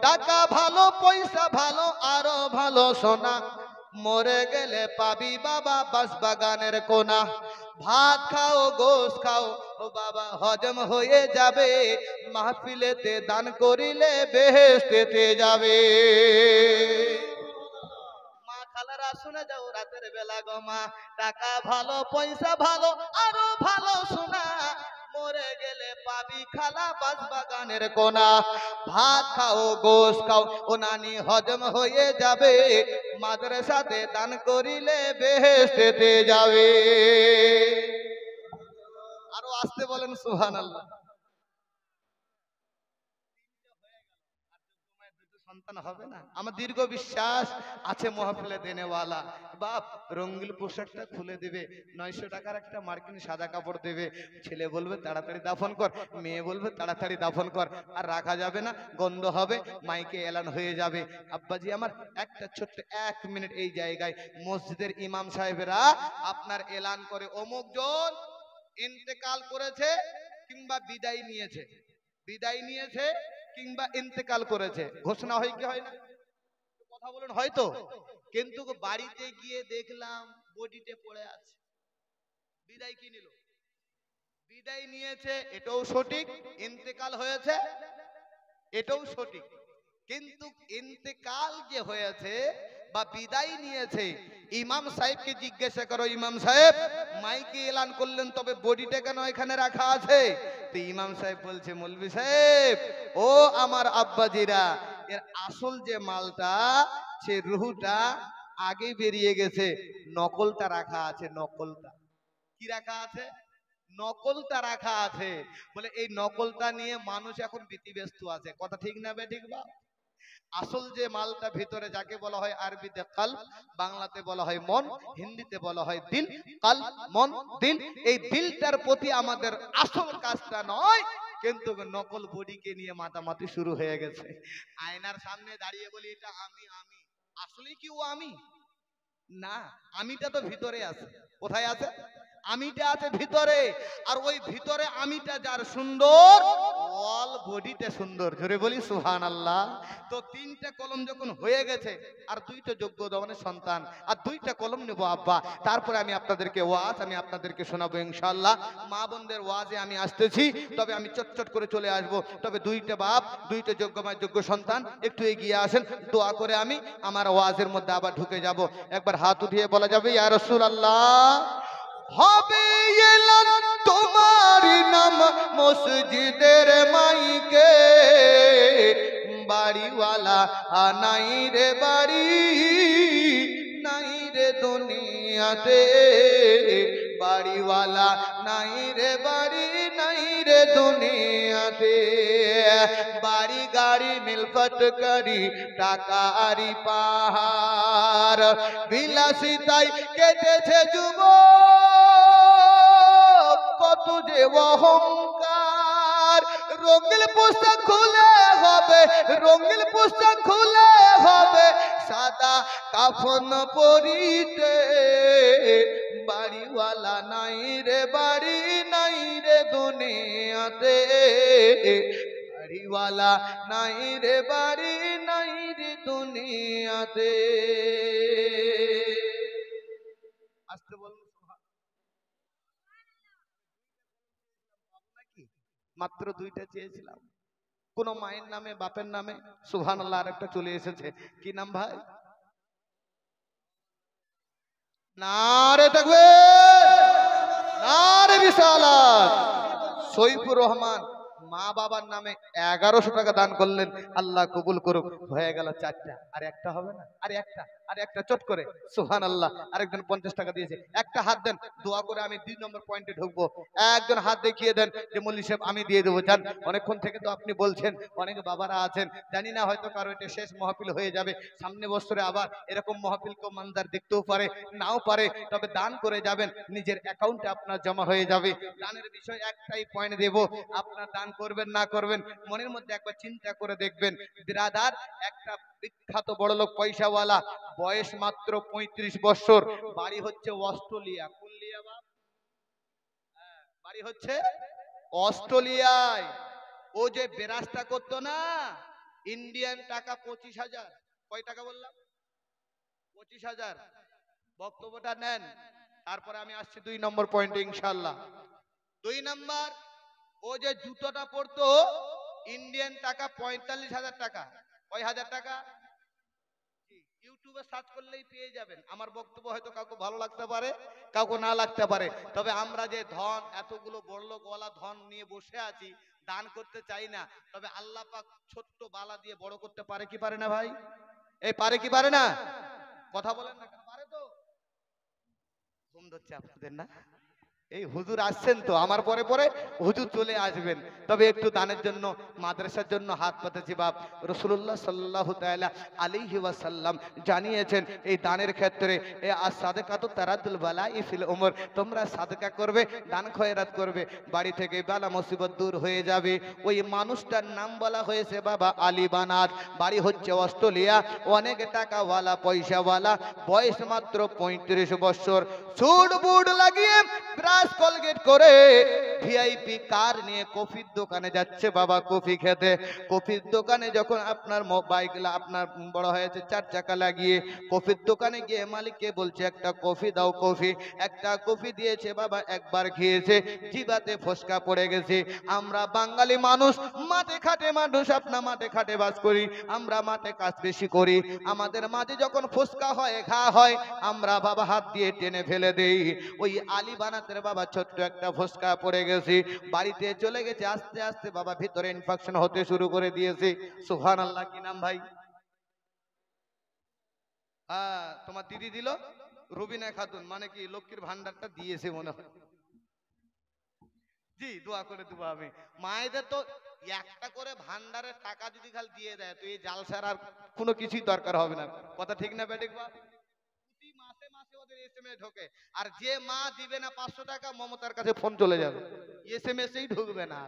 টাকা ভালো, পয়সা ভালো, আরো ভালো সোনা, মরে গেলে পাবি বাবা বাঁশবাগানের কোনা। ভাত খাও, গোশ খাও ও বাবা, হজম হয়ে যাবে, মাহফিলেতে দান করিলে বেহেশতেতে যাবে। খালারা শুনে যাও রাতের বেলা গো মা, টাকা ভালো, পয়সা ভালো, আরো ভালো সোনা, মরে গেলে পাবি খালা বাঁশবাগানের কোনা। ভাত খাও, গোশ খাও ও নানি, হজম হয়ে যাবে, মাদ্রাসাতে দান করিলে বেহেশতেতে যাবে। আরো আসতে বলেন সুবহানাল্লাহ। সন্তান হবে না? আমার দীর্ঘ বিশ্বাস আছে মহফিলে দেনেওয়ালা বাপ রঙিন পোশাকটা খুলে দেবে, 900 টাকার একটা মার্কিন সাদা কাপড় দেবে। ছেলে বলবে তাড়াতাড়ি দাফন কর, মেয়ে বলবে তাড়াতাড়ি দাফন কর, আর রাখা যাবে না, গন্ধ হবে, মাইকে এলান হয়ে যাবে। আব্বাজি আমার একটা ছোট্ট 1 মিনিট এই জায়গায়, মসজিদের ইমাম সাহেবেরা আপনার এলান করে অমুক জন ইন্তেকাল করেছে, কিংবা বিদায় নিয়েছে, বিদায় নিয়েছে কিংবা ইন্তেকাল করেছে, ঘোষণা হয় কি হয় না? কথা বলুন হয়তো। কিন্তু বাড়িতে গিয়ে দেখলাম বডিতে পড়ে আছে। বিদায় কি নিল? বিদায় নিয়েছে, এটাও সঠিক। ইন্তেকাল হয়েছে, এটাও সঠিক। কিন্তু ইন্তেকাল যে হয়েছে বা বিদায় নিয়েছে, ইমাম সাহেবকে জিজ্ঞাসা করো, ইমাম সাহেব মাইকে এলান করলেন, তবে বডিটা কেন এখানে রাখা আছে? তো ইমাম সাহেব বলছে, মৌলভী সাহেব ও আমার আব্বাজিরা, এর আসল যে মালটা, সে রুহুটা আগে বেরিয়ে গেছে, নকলটা রাখা আছে। নকলটা কি রাখা আছে? নকলটা রাখা আছে। বলে এই নকলটা নিয়ে মানুষ এখন ব্যতিব্যস্ত আছে। কথা ঠিক না বেঠিক বা? আসল যে মালটা ভিতরে, যাকে বলা হয় আরবিতে কাল, বাংলাতে বলা হয় মন, হিন্দিতে বলা হয় দিল। কাল, মন, দিল, এই দিলটার প্রতি আমাদের আসল কাজটা নয়, কিন্তু নকল বডিকে নিয়ে মাতামাতি শুরু হয়ে গেছে। আয়নার সামনে দাঁড়িয়ে বলি এটা আমি, আমি আসলে কি ও আমি না? আমিটা তো ভিতরে আছে। কোথায় আছে? আমিটা আছে ভিতরে। আর ওই ভিতরে আমিটা যার সুন্দর, অল বডিতে সুন্দর। জোরে বলি সুবহানাল্লাহ। তো 3টা কলম যখন হয়ে গেছে, আর 2টা যোগ্য দমনের সন্তান, আর 2টা কলম নেবো আব্বা, তারপরে আমি আপনাদেরকে ওয়াজ আমি আপনাদেরকে শোনাবো ইনশাআল্লাহ। মা বোনদের ওয়াজে আমি আসতেছি, তবে আমি চটচট করে চলে আসবো। তবে 2টা বাপ, 2টা যোগ্য সন্তান একটু এগিয়ে আসেন, দোয়া করে আমি আমার ওয়াজের মধ্যে আবার ঢুকে যাব। একবার হাত উঠিয়ে বলা যাবে, ইয়া রাসূলুল্লাহ। হবে এলান তোমার নাম মসজিদের মাইকে, বাড়িওয়ালা নাই রে বাড়ি, নাই রে দুনিয়াতে, বাড়িওয়ালা নাই রে বাড়ি, নাই রে দুনিয়াতে। বাড়ি গাড়ি মিলফত করি, টাকা আরি পাহাড়, বিলাসিতাই কেটেছে যুবক, কত যে অহংকার। রঙিন পোশাক খুলে হবে, রঙিন পোশাক খুলে হবে, সাদা কাফন পরিতে, বাড়িওয়ালা নাই রে বাড়ি, নাই রে দুনিয়াতে, বাড়িওয়ালা নাই রে বাড়ি, নাই রে দুনিয়াতে। আসতে বলুন। মাত্র 2টা চেয়েছিলাম, কোন মায়ের নামে বাপের নামে। সুবহানাল্লাহ। আর একটা চলে এসেছে, কি নাম ভাই? নারে তাকবীর, নারে রিসালাত। সৈফুর রহমান মা বাবার নামে 1100 টাকা দান করলেন, আল্লাহ কবুল করুক। হয়ে গেল 4টা, আর একটা হবে না? আর একটা চট করে সুবহানাল্লাহ। আরেকজন 50 টাকা দিয়েছে। একটা হাত দেন, দোয়া করে আমি 2 নম্বর পয়েন্টে ঢুকবো। একজন হাত দেখিয়ে দেন যে মল্লি সাহেব আমি দিয়ে দেবো। জান, অনেকক্ষণ থেকে তো আপনি বলছেন, অনেক বাবারা আছেন, জানি না হয়তো কারো এটা শেষ মাহফিল হয়ে যাবে, সামনে বছরে আবার এরকম মাহফিল কেউ মানদার দেখতেও পারে, নাও পারে। তবে দান করে যাবেন, নিজের অ্যাকাউন্টে আপনার জমা হয়ে যাবে। দানের বিষয় একটাই পয়েন্ট দেব, আপনার দান করবেন না করবেন মনের মধ্যে একবার চিন্তা করে দেখবেন। বিরাদার, একটা বিখ্যাত বড়লোক পয়সাওয়ালা, বয়স মাত্র 35 বছর, বাড়ি হচ্ছে অস্ট্রেলিয়া। কোন লিয়া বাপ? বাড়ি হচ্ছে অস্ট্রেলিয়ায়। ও যে বেরাসটা করতো না, ইন্ডিয়ান টাকা 25,000। কয় টাকা বললাম? 25,000। বক্তব্যটা নেন, তারপরে আমি আসছি 2 নম্বর পয়েন্টে ইনশাআল্লাহ। 2 নম্বর, ও যে জুতোটা পরতো, ইন্ডিয়ান টাকা 45,000 টাকা। কয় হাজার টাকা? ইউটিউবে সার্চ করলেই পেয়ে যাবেন। আমার বক্তব্য হয়তো কাউকে ভালো লাগতে পারে, কাউকে না লাগতে পারে, তবে আমরা যে ধন, এতগুলো বড়লোকওয়ালা ধন নিয়ে বসে আছি, দান করতে চাই না, তবে আল্লাহ পাক ছোট্ট বালা দিয়ে বড় করতে পারে কি পারে না ভাই? এই পারে কি পারে না? কথা বলেন না কেন? পারে তো? ঘুম ধরছে আপনাদের না? এই হুজুর আসছেন তো, আমার পরে পরে হুজুর চলে আসবেন। তবে একটু দানের জন্য, মাদ্রাসার জন্য হাত পাতেছি বাপ। রাসূলুল্লাহ সাল্লাল্লাহু তাআলা আলাইহি ওয়াসাল্লাম জানিয়েছেন এই দানের ক্ষেত্রে, এ আস-সাদাকাতু তারাদুল বালাই ফিল উমর, তোমরা সাদকা করবে, দান খয়রাত করবে, বাড়ি থেকে বালা মুসিবত দূর হয়ে যাবে। ওই মানুষটার নাম বলা হয়েছে বাবা আলী বানাত, বাড়ি হচ্ছে অস্ট্রেলিয়া, অনেক টাকাওয়ালা পয়সাওয়ালা, বয়স মাত্র 35 বছর। ছুট বুট লাগিয়ে ব্রাশ কলগেট করে ভিআইপি কার নিয়ে কফির দোকানে যাচ্ছে বাবা কফি খেতে। কফির দোকানে যখন আপনার বাইক আপনার বড় হয়েছে 4 চাকা লাগিয়ে কফির দোকানে গিয়ে মালিককে বলছে একটা কফি দাও, কফি একটা কফি দিয়েছে বাবা, একবার খেয়েছে জিভাতে ফসকা পড়ে গেছে। আমরা বাঙালি মানুষ, মাঠে খাটে মানুষ, আপনার মাঠে খাটে বাস করি, আমরা মাঠে কাজ বেশি করি। আমাদের মাঝে যখন ফসকা হয়, ঘা হয়, আমরা বাবা হাত দিয়ে টেনে ফেলে দেই। ওই আলী বানাতের বাবা ছোট্ট একটা ফসকা পড়ে গেছে, বাড়িতে চলে গেছে। আস্তে আস্তে বাবা ভিতরে ইনফেকশন হতে শুরু করে দিয়েছে। সুবহানাল্লাহ। কি নাম ভাই? হ্যাঁ, তোমার দিদি দিল রুবিনা খাতুন, মানে কি লক্ষ্মীর ভান্ডারটা দিয়েছে মনে হয়। জি, দোয়া করে দেবো আমি। মায়েদের তো একটা করে ভান্ডারের টাকা যদি খালি দিয়ে দেয় তো এই জালসার আর কোনো কিছুই দরকার হবে না। কথা ঠিক না বেঠিক? প্রতি মাসে মাসে ওদের এসএমএস ঢোকে, আর যে মা দিবে না 500 টাকা মমতার কাছে ফোন চলে যাবে, এসএমএসই ঢুকবে না।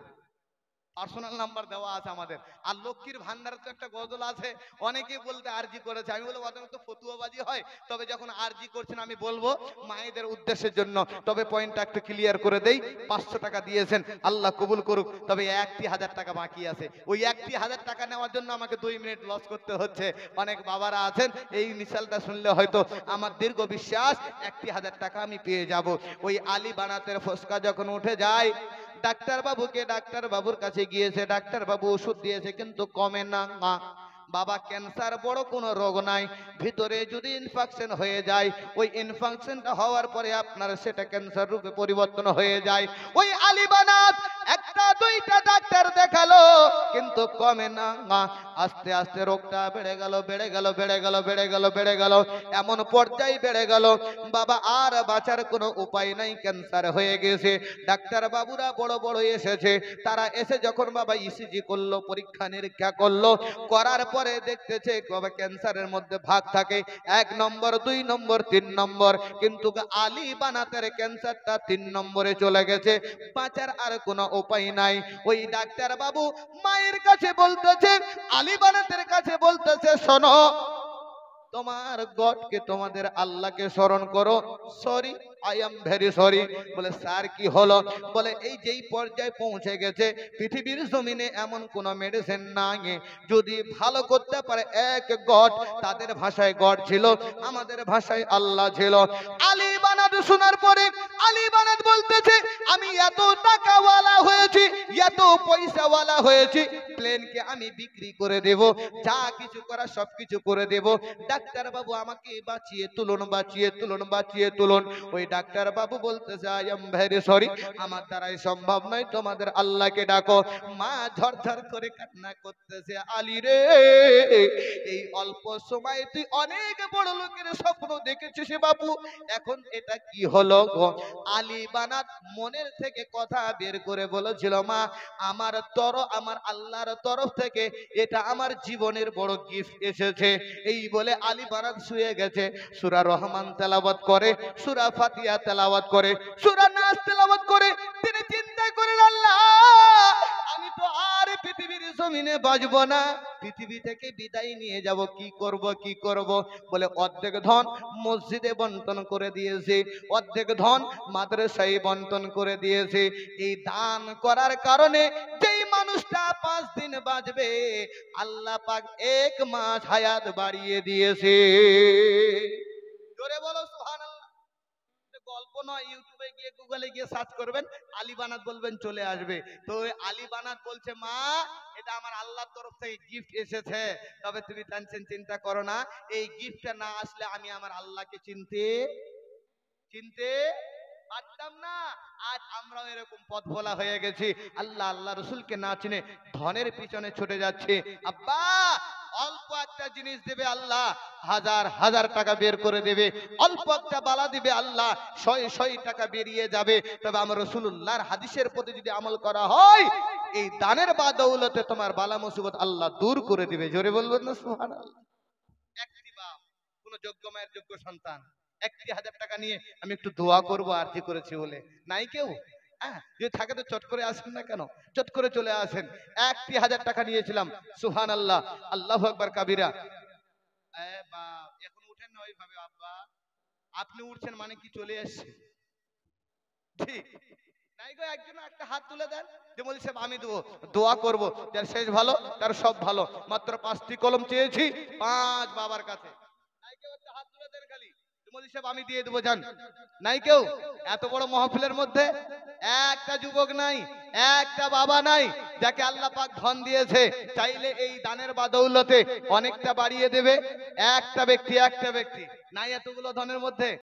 পার্সোনাল নাম্বার দেওয়া আছে আমাদের। আর লক্ষ্মীর ভান্ডার তো একটা গজল আছে, অনেকেই বলতে আরজি করেছে। আমি বলবো ওদের তো ফতুয়াবাজি হয়, তবে যখন আরজি করছেন আমি বলবো মায়েদের উদ্দেশ্যের জন্য, তবে পয়েন্টটা একটু ক্লিয়ার করে দেই। 500 টাকা দিয়েছেন, আল্লাহ কবুল করুক, তবে 1,000 টাকা বাকি আছে। ওই 1,000 টাকা নেওয়ার জন্য আমাকে 2 মিনিট লস করতে হচ্ছে। অনেক বাবারা আছেন, এই মিসালটা শুনলে হয়তো আমার দীর্ঘ বিশ্বাস 1,000 টাকা আমি পেয়ে যাব। ওই আলী বানাতের ফসকা যখন উঠে যায়, ডাক্তার বাবুকে, ডাক্তার বাবুর কাছে গিয়েছে, ডাক্তার বাবু ওষুধ দিয়েছে কিন্তু কমে না। বাবা ক্যান্সার বড় কোনো রোগ নাই, ভিতরে যদি ইনফেকশন হয়ে যায়, ওই ইনফেকশনটা হওয়ার পরে আপনার সেটা ক্যান্সার রূপে পরিবর্তন হয়ে যায়। ওই আলী বানাত একটা দুইটা ডাক্তার দেখালো কিন্তু কমে না। আস্তে আস্তে রোগটা বেড়ে গেল, বেড়ে গেল, বেড়ে গেল, বেড়ে গেল, বেড়ে গেল, এমন পর্যায়ে বেড়ে গেল বাবা আর বাঁচার কোনো উপায় নাই, ক্যান্সার হয়ে গেছে। ডাক্তার বাবুরা বড় বড় এসেছে, তারা এসে যখন বাবা ইসিজি করলো, পরীক্ষা নিরীক্ষা করলো, করার পরে দেখতেছে বাবা ক্যান্সারের মধ্যে ভাগ থাকে 1 নম্বর, 2 নম্বর, 3 নম্বর, কিন্তু আলী বানাতের ক্যান্সারটা 3 নম্বরে চলে গেছে, বাঁচার আর কোনো উপায় নাই। ওই ডাক্তার বাবু মায়ের কাছে বলতেছে, আলী বানাতের কাছে বলতেছে, শোনো তোমার গডকে, তোমাদের আল্লাহকে স্মরণ করো। Sorry, I am very sorry. বলে স্যার কি হলো? বলে এই যেই পর্যায়ে পৌঁছে গেছে, পৃথিবীর জমিনে এমন কোন মেডিসিন নাই যদি ভালো করতে পারে। এক গড, তাদের ভাষায় গড ছিল, আমাদের ভাষায় আল্লাহ ছিল। আলী বানাত শোনার পরে আলী বানাত বলতেছে, আমি এত টাকাওয়ালা হয়েছি, এত পয়সাওয়ালা হয়েছি, প্লেনকে আমি বিক্রি করে দেব, যা কিছু করা সব কিছু করে দেব। ডাক্তার বাবু আমাকে বাঁচিয়ে তুলুন, বাঁচিয়ে তুলুন, বাঁচিয়ে তুলুন। ওই ডাক্তার বাবু বলতেছে, আই এম ভেরি সরি, আমার দ্বারাই সম্ভব নয়, তোমাদের আল্লাহকে ডাকো। মা ঝরঝর করে কান্না করতেছে, আলী রে, এই অল্প সময়ে তুই অনেক বড় লোকের স্বপ্ন দেখেছিস বাবু, এখন এটা কি হলো গো? আলী বানাত মনের থেকে কথা বের করে বলেছিল, মা আমার আল্লাহর তরফ থেকে এটা আমার জীবনের বড় গিফট এসেছে। এই বলে আলী বানাত শুয়ে গেছে, সূরা রহমান তেলাওয়াত করে, সূরা ফাতিহা তেলাওয়াত করে, সূরা নাস তেলাওয়াত করে। তিনি চিন্তা করেন, আল্লাহ আমি তো আর পৃথিবীর জমিনে বাঁচবো না, পৃথিবী থেকে বিদায় নিয়ে যাব, কি করব, কি করব? বলে অর্ধেক ধন মসজিদে বন্টন করে দিয়েছে, অর্ধেক ধন মাদ্রাসায় বন্টন করে দিয়েছে। এই দান করার কারণে যেই মানুষটা 5 দিন বাঁচবে, আল্লাহ পাক 1 মাস হায়াত বাড়িয়ে দিয়েছে। জোরে বলো সুবহানাল্লাহ। গল্প নয়, ইউটিউবে গিয়ে গুগলে গিয়ে সার্চ করবেন, আলী বানাত বলবেন, চলে আসবে। তো ওই আলী বানাত বলছে, মা এটা আমার আল্লাহর তরফ থেকে গিফট এসেছে, তবে তুমি টেনশন চিন্তা করো না, এই গিফটটা না আসলে আমি আমার আল্লাহকে চিনতে চিনতে পারতাম না। আজ আমরাও এরকম পথ ভোলা হয়ে গেছি, আল্লাহ আল্লাহ রসুলকে না চিনে ধনের পিছনে ছুটে যাচ্ছে। আব্বা অল্প একটা জিনিস দেবে আল্লাহ, হাজার হাজার টাকা বের করে দেবে, অল্প একটা বালা দিবে আল্লাহ, 100 টাকা বেরিয়ে যাবে। তবে আমার রাসূলুল্লাহর হাদিসের প্রতি যদি আমল করা হয়, এই দানের বাদৌলতে তোমার বালা মুসিবত আল্লাহ দূর করে দিবে। জোরে বলবেন না সুবহানাল্লাহ। একটি বাপ, কোন যোগ্য মায়ের যোগ্য সন্তান, 1,000 টাকা নিয়ে আমি একটু দোয়া করবো আরজি করেছি বলে, নাই কেউ? যদি থাকে তো চট করে আসেন না কেন, চট করে চলে আসেন। 1,000 টাকা নিয়েছিলাম, সুবহানাল্লাহ, আল্লাহু আকবার কাবীরা। এখন উঠেন না ওইভাবে আব্বা, আপনি উঠছেন মানে কি চলে এসছে? ঠিক নাই গো, একজন একটা হাত তুলে দেন যে মৌলভী সাহেব আমি দেবো, দোয়া করবো যার শেষ ভালো তার সব ভালো। মাত্র 5টি কলম চেয়েছি 5 বাবার কাছে। নাই কেউ একটা হাত তুলে দেন খালি যে মৌলভী সাহেব আমি দিয়ে দেবো যান। নাই কেউ? এত বড় মাহফিলের মধ্যে একটা যুবক নাই, একটা বাবা নাই যাকে আল্লাহ পাক ধন দিয়েছে, চাইলে এই দানের বাদৌলতে অনেকটা বাড়িয়ে দেবে। একটা ব্যক্তি নাই এতগুলো ধনের মধ্যে।